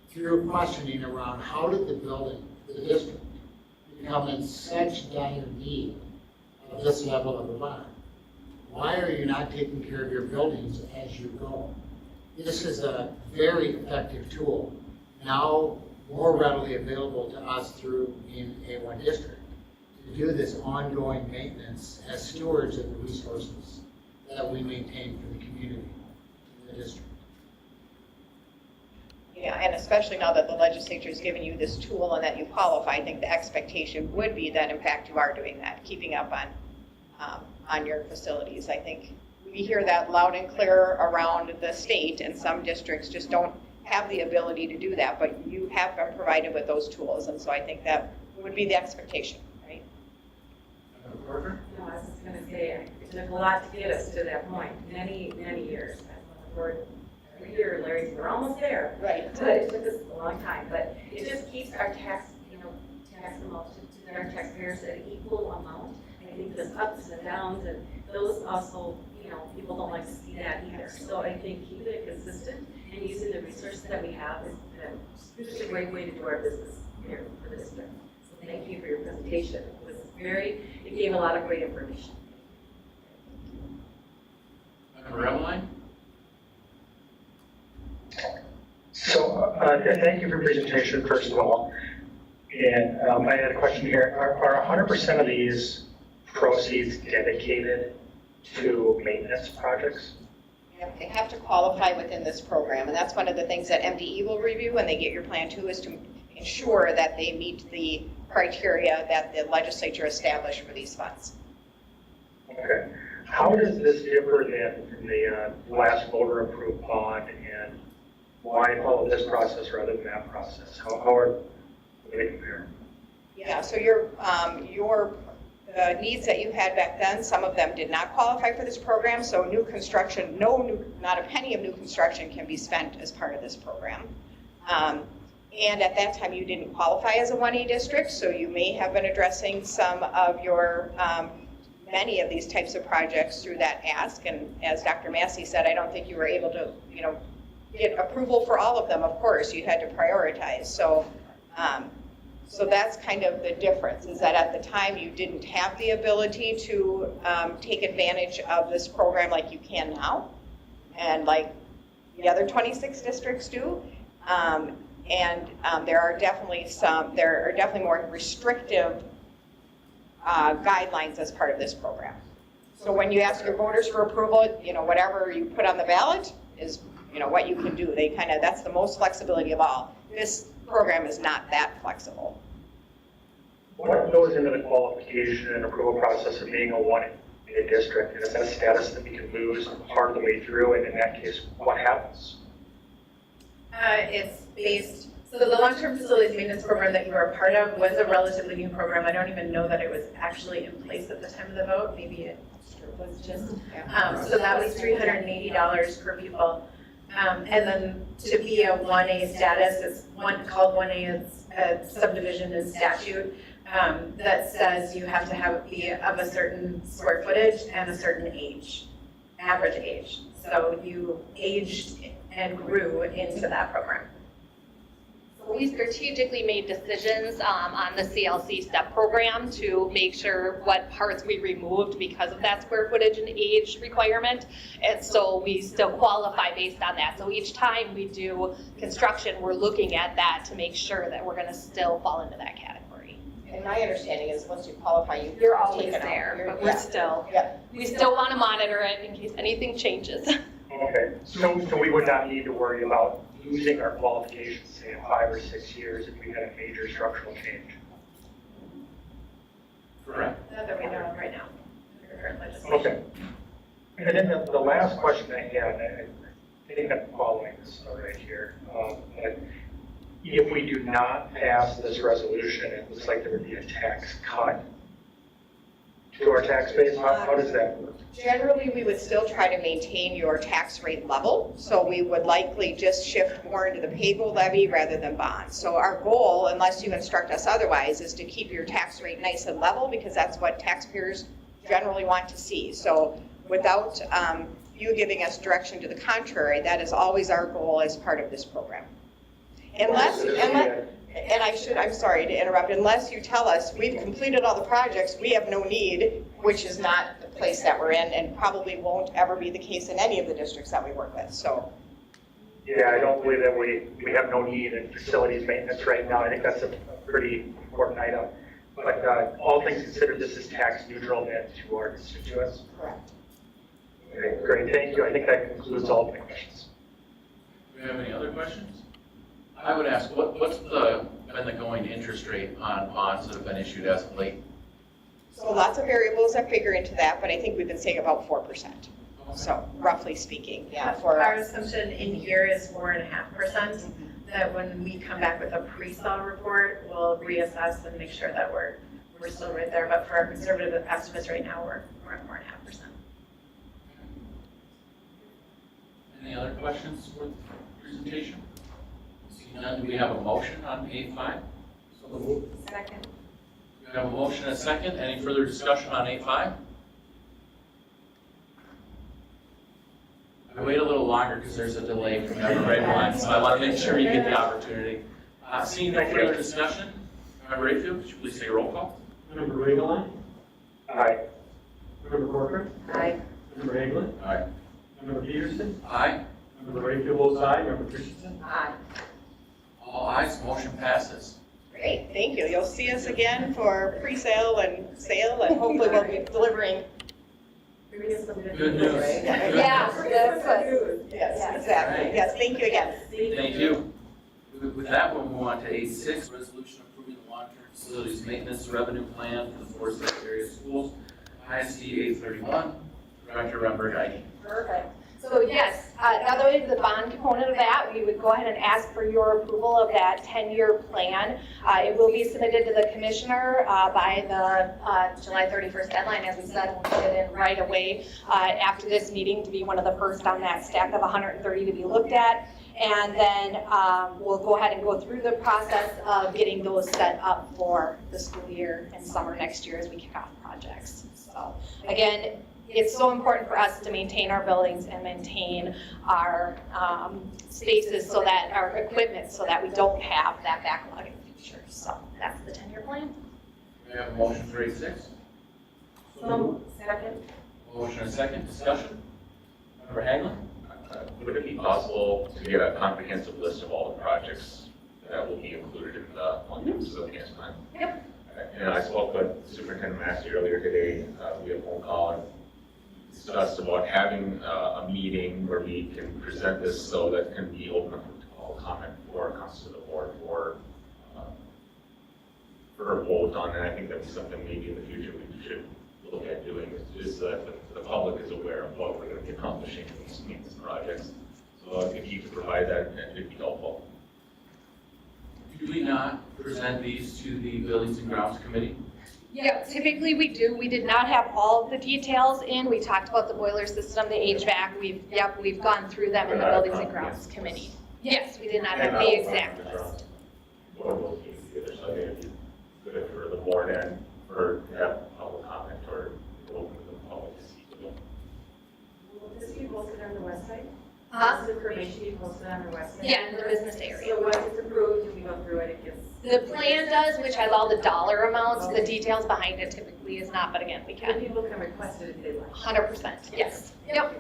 through questioning around how did the building, the district, become in such dire need of this level of a bond? Why are you not taking care of your buildings as you go? This is a very effective tool, now more readily available to us through in A1 district, to do this ongoing maintenance as stewards of the resources that we maintain for the community in the district. Yeah, and especially now that the legislature has given you this tool and that you qualify, I think the expectation would be that in fact you are doing that, keeping up on your facilities. I think we hear that loud and clear around the state, and some districts just don't have the ability to do that, but you have been provided with those tools, and so I think that would be the expectation, right? No, I was just gonna say, it took a lot to get us to that point, many years. Every year, Larry, we're almost there. Right. But it took us a long time, but it just keeps our tax amount to our taxpayers at an equal amount. I think there's ups and downs, and those also, people don't like to see that either. So I think keeping it consistent and using the resources that we have is just a great way to do our business here for the district. So thank you for your presentation. It gave a lot of great information. Member Emeline? So, thank you for your presentation, first of all. And I had a question here. Are 100% of these proceeds dedicated to maintenance projects? They have to qualify within this program, and that's one of the things that MDE will review when they get your plan too, is to ensure that they meet the criteria that the legislature established for these funds. Okay. How does this differ then from the last voter approved bond and why follow this process rather than that process? How do they compare? Yeah, so your needs that you had back then, some of them did not qualify for this program, so new construction, not a penny of new construction can be spent as part of this program. And at that time, you didn't qualify as a 1A district, so you may have been addressing some of your, many of these types of projects through that ask. And as Dr. Massey said, I don't think you were able to, get approval for all of them, of course. You had to prioritize. So that's kind of the difference, is that at the time, you didn't have the ability to take advantage of this program like you can now, and like the other 26 districts do. There are definitely more restrictive guidelines as part of this program. So when you ask your voters for approval, whatever you put on the ballot is, what you can do. That's the most flexibility of all. This program is not that flexible. What goes into the qualification and approval process of being a 1A district? And is that a status that we can lose part of the way through? And in that case, what happens? It's based, so the long-term facilities maintenance program that you were a part of was a relatively new program. I don't even know that it was actually in place at the time of the vote. Maybe it was just, so that was $380 per pupil. And then to be a 1A status, it's called 1A, it's a subdivision in statute that says you have to be of a certain square footage and a certain age, average age. So you aged and grew into that program. So we strategically made decisions on the CLC STEP program to make sure what parts we removed because of that square footage and age requirement. And so we still qualify based on that. So each time we do construction, we're looking at that to make sure that we're going to still fall into that category. And my understanding is once you qualify, You're always there, but we're still, Yeah. we still want to monitor it in case anything changes. Okay, so we would not need to worry about losing our qualifications, say, in 5 or 6 years if we had a major structural change. Correct. Not that we know of right now, under current legislation. Okay. And then the last question I had, I think I'm following this right here. But if we do not pass this resolution, it looks like there would be a tax cut to our tax base. How does that work? Generally, we would still try to maintain your tax rate level, so we would likely just shift more into the pay-go levy rather than bonds. So our goal, unless you instruct us otherwise, is to keep your tax rate nice and level, because that's what taxpayers generally want to see. So without you giving us direction to the contrary, that is always our goal as part of this program. I'm sorry to interrupt, unless you tell us we've completed all the projects, we have no need, which is not the place that we're in, and probably won't ever be the case in any of the districts that we work with, so. Yeah, I don't believe that we have no need in facilities maintenance right now. I think that's a pretty important item. But all things considered, this is tax neutral net to our constituents. Correct. Okay, great, thank you. I think that concludes all of my questions. Do we have any other questions? I would ask, what's been the going interest rate on bonds that have been issued as of late? So lots of variables that figure into that, but I think we've been saying about 4%. So roughly speaking, yeah. Our assumption in here is 4.5%, that when we come back with a pre-sale report, we'll reassess and make sure that we're still right there. But for our conservative estimates right now, we're at 4.5%. Any other questions for the presentation? Seeing none, do we have a motion on 8.5? So moved. Second. We have a motion and a second. Any further discussion on 8.5? I wait a little longer because there's a delay from Member Rayfield, so I want to make sure you get the opportunity. Seeing no further discussion, Member Rayfield, would you please take a roll call? Member Regelon, Aye. Member Corcoran, Aye. Member Hagelin, Aye. Member Peterson, Aye. Member Rayfield votes aye, Member Christensen. Aye. All ayes, motion passes. Great, thank you. You'll see us again for pre-sale and sale, and hopefully we'll be delivering. Good news. Right? Yeah, that's good. Yes, exactly. Yes, thank you again. Thank you. With that, we'll move on to 8.6, resolution approving the long-term facilities maintenance revenue plan for the Forest Lake area schools, ISD 831, Director Remberg, ID. Perfect. So yes, Now that we have the bond component of that, we would go ahead and ask for your approval of that 10-year plan. It will be submitted to the commissioner by the July 31st deadline. As we said, we'll get it in right away after this meeting to be one of the first on that stack of 130 to be looked at. And then we'll go ahead and go through the process of getting those set up for the school year and summer next year as we kick off projects. So again, it's so important for us to maintain our buildings and maintain our spaces so that our equipment, so that we don't have that backlog in the future. So that's the 10-year plan. We have a motion for 8-6. Second. Motion and second, discussion. Member Haglund? Would it be possible to get a comprehensive list of all the projects that will be included in the long-term facility gas plan? Yep. And I spoke with Superintendent Massey earlier today. We had a phone call and discussed about having a meeting where we can present this so that it can be open up to all comment before it comes to the board for a vote on. And I think that's something maybe in the future we should look at doing, is that the public is aware of what we're going to be accomplishing in these maintenance projects. So if you could provide that, it'd be helpful. Do we not present these to the Buildings and Grounds Committee? Yeah, typically we do. We did not have all the details in. We talked about the boiler system, the HVAC. We've gone through them in the Buildings and Grounds Committee. Yes, we did not have the exact list. One of those meetings together, so it'd be good for the board and for to have public comment or open to the public to see. Will this be posted on the website? Huh? This information be posted on the website? Yeah, in the business area. So once it's approved, and we go through it, it gets. The plan does, which has all the dollar amounts. The details behind it typically is not, but again, we Can can. people can request it if they like? 100%, yes. Yep.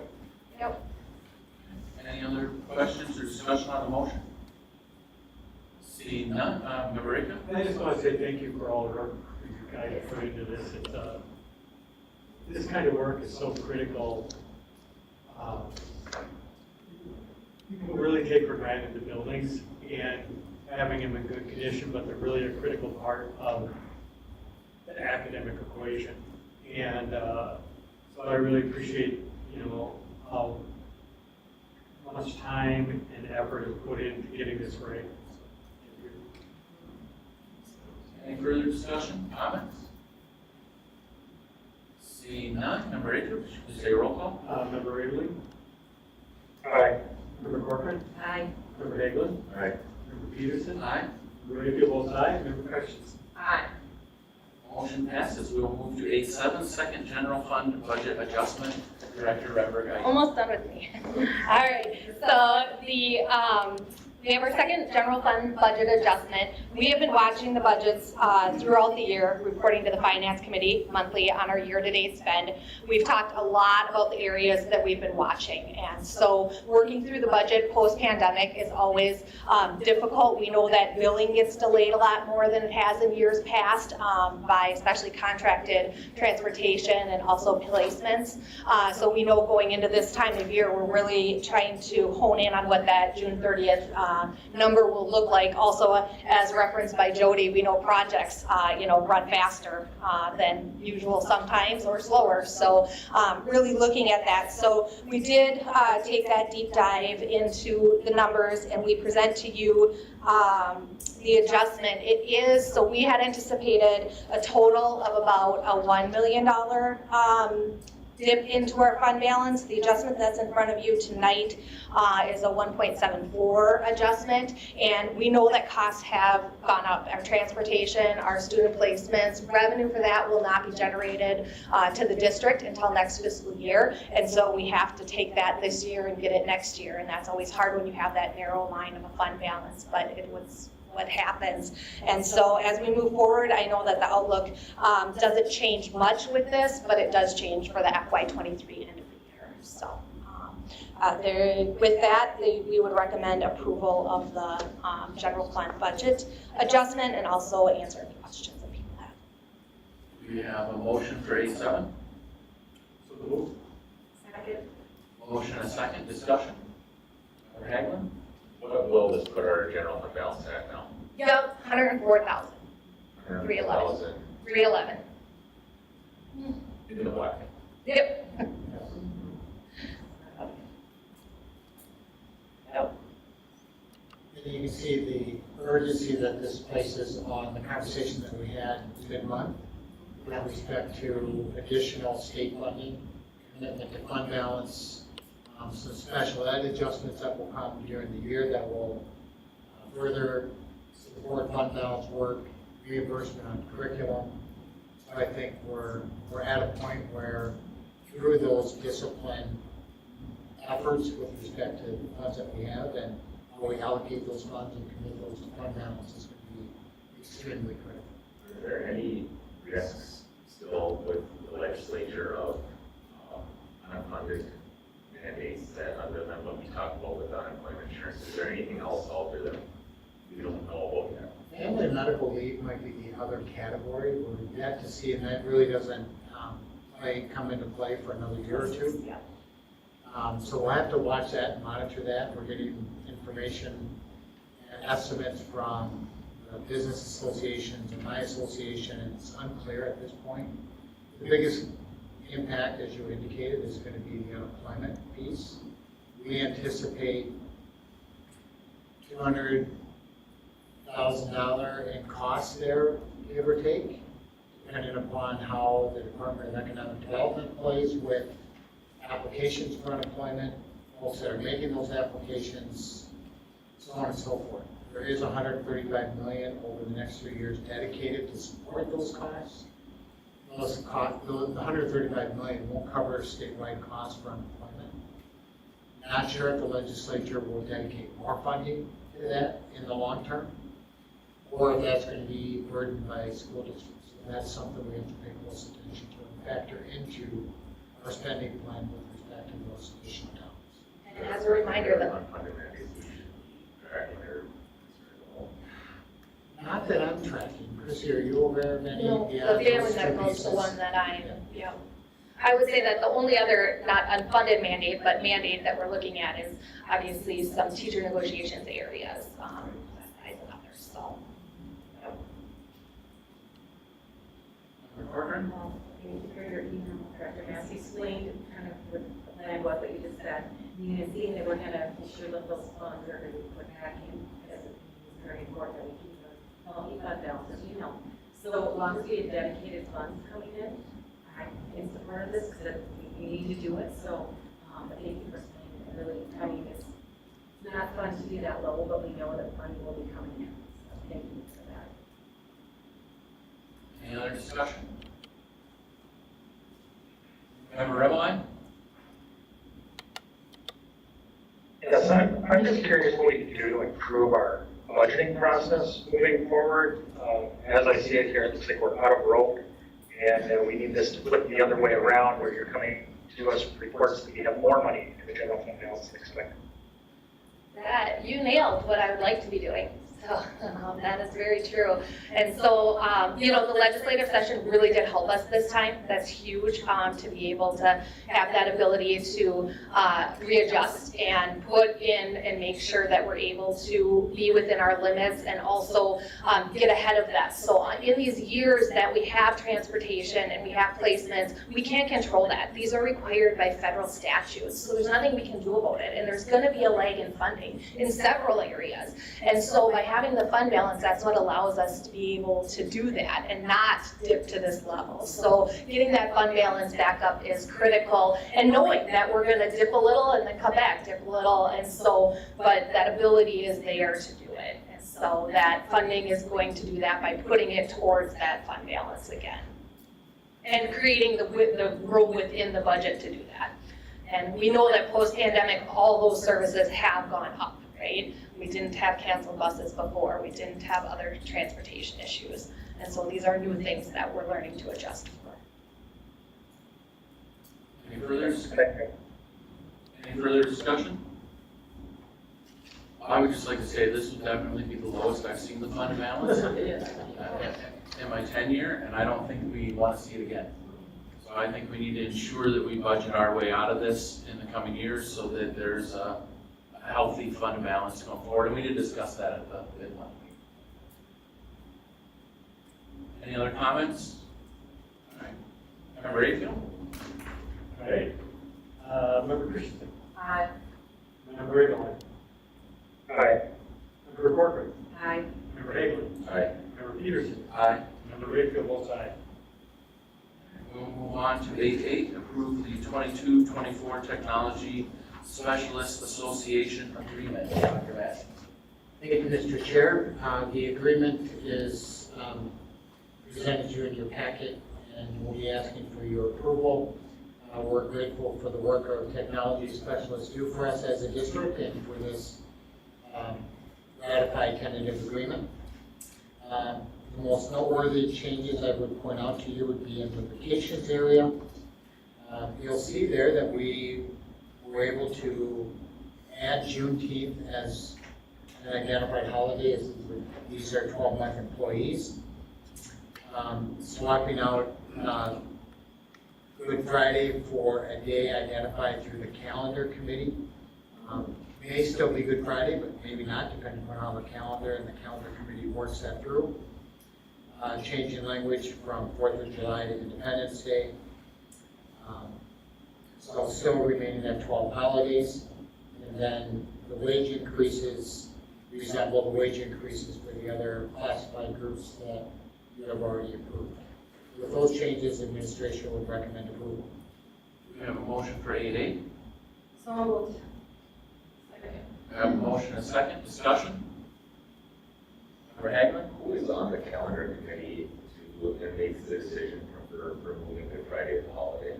Any other questions or discussion on the motion? Seeing none, Member Akin? I just want to say thank you for all the work you guys have put into this. This kind of work is so critical. People really take for granted the buildings and having them in good condition, but they're really a critical part of the academic equation. And so I really appreciate, how much time and effort is put into getting this right. Any further discussion, comments? Seeing none, Member Akin, please take a roll call. Member Ridley, Aye. Member Corcoran, Aye. Member Haglund, All right. Member Peterson, Aye. Member Rayfield votes aye, Member Christensen. Aye. Motion passes. We will move to 8-7, second general fund budget adjustment. Director Renberg, aye. Almost done with me. All right, so we have our second general fund budget adjustment. We have been watching the budgets throughout the year, reporting to the Finance Committee monthly on our year-to-date spend. We've talked a lot about the areas that we've been watching. And so working through the budget post-pandemic is always difficult. We know that billing gets delayed a lot more than it has in years past by especially contracted transportation and also placements. So we know going into this time of year, we're really trying to hone in on what that June 30th number will look like. Also, as referenced by Jody, we know projects, run faster than usual sometimes or slower. So really looking at that. So we did take that deep dive into the numbers and we present to you the adjustment. It is, so we had anticipated a total of about a $1 million dip into our fund balance. The adjustment that's in front of you tonight is a 1.74 adjustment, and we know that costs have gone up. Our transportation, our student placements, revenue for that will not be generated to the district until next fiscal year, and so we have to take that this year and get it next year, and that's always hard when you have that narrow line of a fund balance, but it was what happens. And so as we move forward, I know that the outlook doesn't change much with this, but it does change for the FY23 end of the year. So with that, we would recommend approval of the general fund budget adjustment and also answer any questions that people have. We have a motion for 8-7. So moved. Second. Motion and second, discussion. Member Haglund? What will this put our general fund balance at now? Yep, 104,000. 311. 311. In the black. Yep. And you can see the urgency that this places on the conversation that we had mid-month with respect to additional state funding, commitment to fund balance, some special ed adjustments that will come during the year that will further support fund balance work, reimbursement on curriculum. So I think we're at a point where through those discipline efforts with respect to the funds that we have and how we allocate those funds and commit those to fund balance is going to be extremely critical. Are there any risks still with the legislature of unfunded mandates that, other than what we talked about with unemployment insurance, is there anything else out there that we don't know about yet? Family medical leave might be the other category. We're yet to see, and that really doesn't come into play for another year or two. So we'll have to watch that and monitor that. We're getting information and estimates from the business associations and my association, and it's unclear at this point. The biggest impact, as you indicated, is going to be the unemployment piece. We anticipate $200,000 in costs there, give or take, depending upon how the Department of Economic Development plays with applications for unemployment, folks that are making those applications, so on and so forth. There is $135 million over the next 3 years dedicated to support those costs. The $135 million won't cover statewide costs for unemployment. Not sure if the legislature will dedicate more funding to that in the long term, or if that's going to be burdened by school districts. So that's something we have to pay close attention to and factor into our spending plan with respect to those additional dollars. And as a reminder, that Unfunded mandates we should be tracking or Not that I'm tracking. Chrissy, are you aware of any? no, Yeah, the family those two medical is the pieces. one that I would say that the only other, not unfunded mandate, but mandate that we're looking at is obviously some teacher negotiations areas, and others, so. Member Corcoran? You heard your email, Director Massey explained kind of what the plan was, what you just said. You can see that we're gonna ensure that those funds are gonna be put back in, because it's very important that we keep the healthy fund balance, as you know. So as long as we have dedicated funds coming in, I'm in support of this, because we need to do it, so, but thank you for explaining it, really, I mean, it's not fun to be that low, but we know that money will be coming in, so thank you for that. Any other discussion? Member Rebeline? Yes, I'm just curious what we can do to improve our budgeting process moving forward. As I see it here, it looks like we're out of rope, and we need this to flip the other way around, where you're coming to us with reports that we have more money in the general fund balance than expected. That, you nailed what I would like to be doing. So that is very true. And so, the legislative session really did help us this time. That's huge, to be able to have that ability to readjust and put in and make sure that we're able to be within our limits and also get ahead of that. So in these years that we have transportation and we have placements, we can't control that. These are required by federal statutes. So there's nothing we can do about it. And there's going to be a lag in funding in several areas. And so by having the fund balance, that's what allows us to be able to do that and not dip to this level. So getting that fund balance back up is critical, and knowing that we're going to dip a little and then come back, dip a little, and so, but that ability is there to do it. And so that funding is going to do that by putting it towards that fund balance again. And creating the room within the budget to do that. And we know that post-pandemic, all those services have gone up, right? We didn't have canceled buses before. We didn't have other transportation issues. And so these are new things that we're learning to adjust for. Any further discussion? I would just like to say this would definitely be the lowest I've seen the fund balance in my tenure, and I don't think we want to see it again. So I think we need to ensure that we budget our way out of this in the coming years so that there's a healthy fund balance going forward, and we did discuss that at the mid-month meeting. Any other comments? All right. Member Rayfield? All right. Member Christensen. Aye. Member Edelman. Aye. Member Corcoran. Aye. Member Hagelin. Aye. Member Peterson. Aye. Member Rayfield votes aye. We'll move on to 8.8, approve the 22-24 Technology Specialist Association Agreement. Dr. Massey. Thank you, Mr. Chair. The agreement is presented to you in your packet, and we'll be asking for your approval. We're grateful for the work our technology specialists do for us as a district and for this ratified tentative agreement. The most noteworthy changes I would point out to you would be in the vacations area. You'll see there that we were able to add Juneteenth as an identified holiday, as these are 12-month employees. Swapping out Good Friday for a day identified through the calendar committee. May still be Good Friday, but maybe not, depending on how the calendar and the calendar committee works that through. Changing language from 4th of July to Independence Day. So still remaining at 12 holidays. And then the wage increases resemble the wage increases for the other classified groups that you have already approved. With those changes, administration would recommend approval. Do we have a motion for 8.8? So moved. We have a motion and a second. Discussion? Member Hagelin. Who is on the calendar committee to look and make the decision for removing Good Friday as a holiday?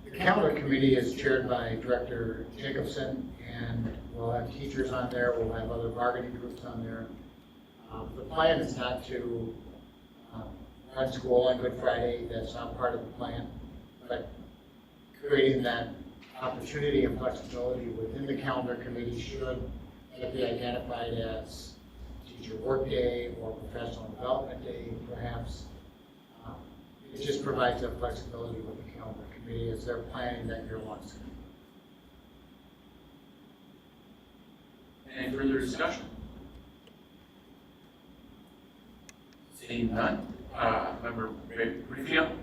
The calendar committee is chaired by Director Jacobson, and we'll have teachers on there, we'll have other bargaining groups on there. The plan is not to run school on Good Friday, that's not part of the plan, but creating that opportunity and flexibility within the calendar committee should it be identified as teacher work day or professional development day, perhaps. It just provides that flexibility with the calendar committee as they're planning that year-long schedule. Any further discussion? Seeing none. Member Rayfield.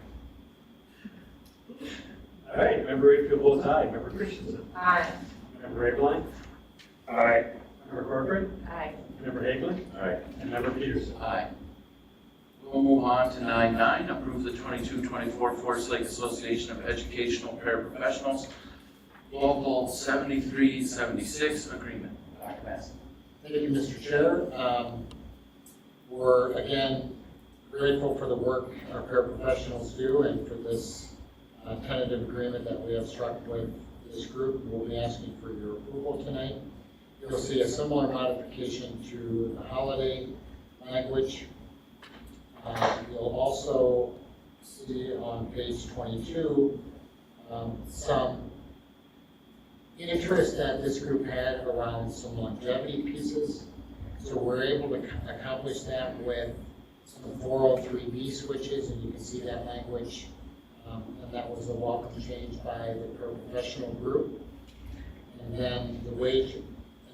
All right, Member Rayfield votes aye. Member Christensen. Aye. Member Rayline. Aye. Member Corcoran. Aye. Member Hagelin. Aye. And Member Peterson. Aye. We'll move on to 9.9, approve the 22-24 Forest Lake Association of Educational Paraprofessionals Local 7376 Agreement. Dr. Massey. Thank you, Mr. Chair. We're, again, grateful for the work our paraprofessionals do and for this tentative agreement that we have struck with this group. We'll be asking for your approval tonight. You'll see a similar modification to the holiday language. You'll also see on page 22 some interest that this group had around some longevity pieces. So we're able to accomplish that with some 403B switches, and you can see that language. And that was a welcome change by the professional group. And then the wage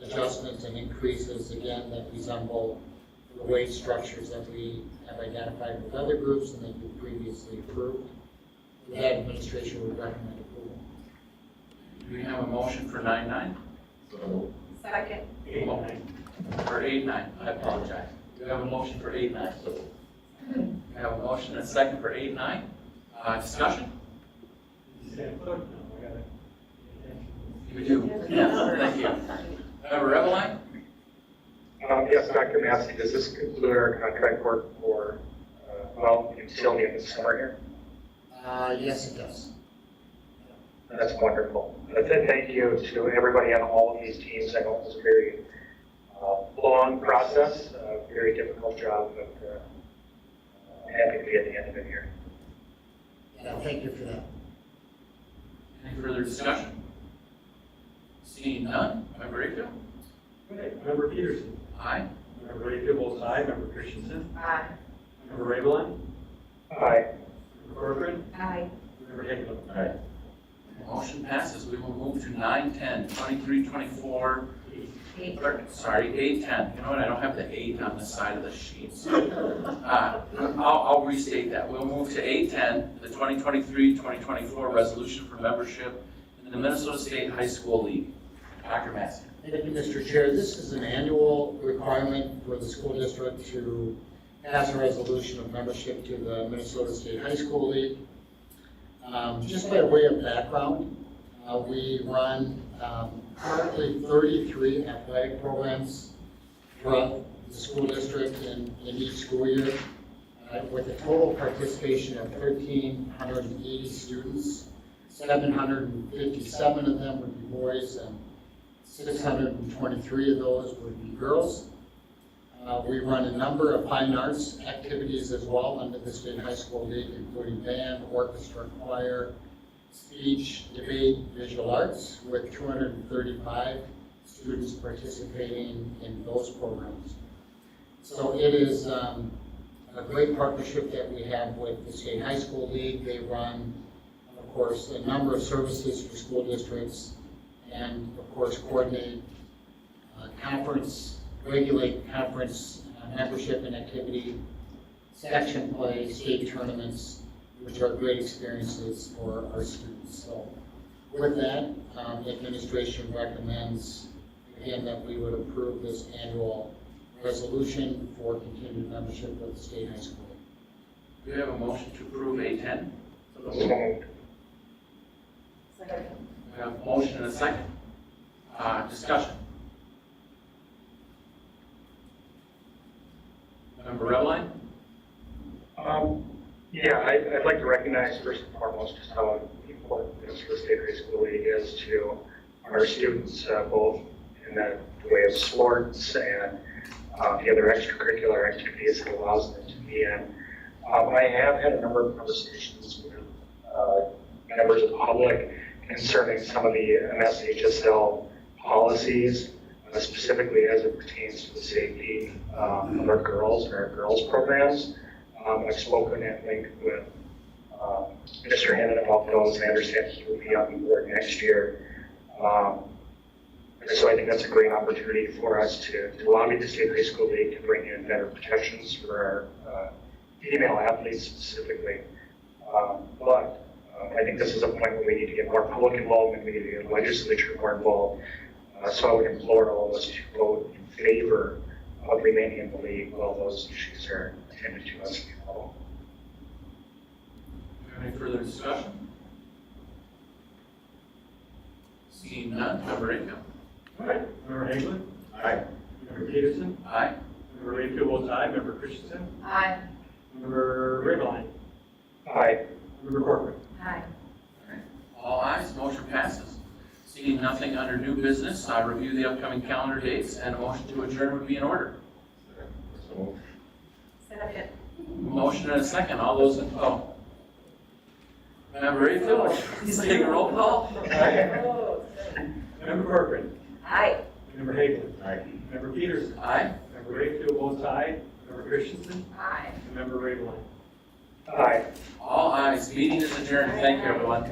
adjustments and increases, again, that resemble the wage structures that we have identified with other groups and that you previously approved. With that, administration would recommend approval. Do we have a motion for 9.9? So, Second. 8-9. For 8.9, I apologize. Do we have a motion for 8.9? We have a motion and a second for 8.9. Discussion? Did you say a clerk? No, I got it. You do. Yes, thank you. Member Reveline? Yes, Dr. Massey, does this conclude our contract work for, until the end of the summer here? Yes, it does. That's wonderful. Thank you to everybody on all of these teams. I know it was a very long process, very difficult job, but happy to be at the end of it here. Yeah, thank you for that. Any further discussion? Seeing none. Member Rayfield? Okay, Member Peterson. Aye. Member Rayfield votes aye. Member Christensen. Aye. Member Rayline. Aye. Member Corcoran. Aye. Member Hagelin. aye. Motion passes. We will move to 9.10, 23-24. Sorry, 8.10. You know what? I don't have the 8 on the side of the sheet. So, I'll restate that. We'll move to 8.10, the 2023-2024 resolution for membership in the Minnesota State High School League. Dr. Massey. Thank you, Mr. Chair. This is an annual requirement for the school district to pass a resolution of membership to the Minnesota State High School League. Just by way of background, we run currently 33 athletic programs throughout the school district in each school year, with a total participation of 1,380 students. 757 of them would be boys and 623 of those would be girls. We run a number of fine arts activities as well under the State High School League, including band, orchestra, choir, speech, debate, visual arts, with 235 students participating in those programs. So it is a great partnership that we have with the State High School League. They run, of course, a number of services for school districts and, of course, coordinate regulate conference membership and activity, section play, state tournaments, which are great experiences for our students. So with that, administration recommends, again, that we would approve this annual resolution for continued membership of the State High School. Do we have a motion to approve A10? So moved. Second. We have a motion and a second. Discussion. Member Reveline? Yeah, I'd like to recognize first and foremost just how important this for the State High School League is to our students, both in the way of sports and the other extracurricular activities it allows them to be in. I have had a number of conversations with members of the public concerning some of the MSHSL policies, specifically as it pertains to the safety of our girls and our girls programs. I've spoken at length with Mr. Hannon about those. I understand he will be on the board next year. So I think that's a great opportunity for us to lobby the State High School League to bring in better protections for our female athletes specifically. But I think this is a point where we need to get more public involvement, we need to get the legislature more involved. So I would implore all of us to vote in favor of remaining in the league while those issues are attended to as well. Any further discussion? Seeing none, Member Rayfield? All right, Member Haglund? Aye. Member Peterson? Aye. Member Rayfield votes aye. Member Christensen? Aye. Member Rayline? Aye. Member Corcoran? Hi. All ayes, motion passes. Seeing nothing under new business, I review the upcoming calendar dates, and a motion to adjourn would be in order. So moved. Second. Motion and a second. All those in, Member Rayfield, please take a roll call. Member Corcoran? Aye. Member Haglund? Aye. Member Peterson? Aye. Member Rayfield votes aye. Member Christensen? Aye. And Member Rayline? Aye. All ayes, meeting is adjourned. Thank you, everyone.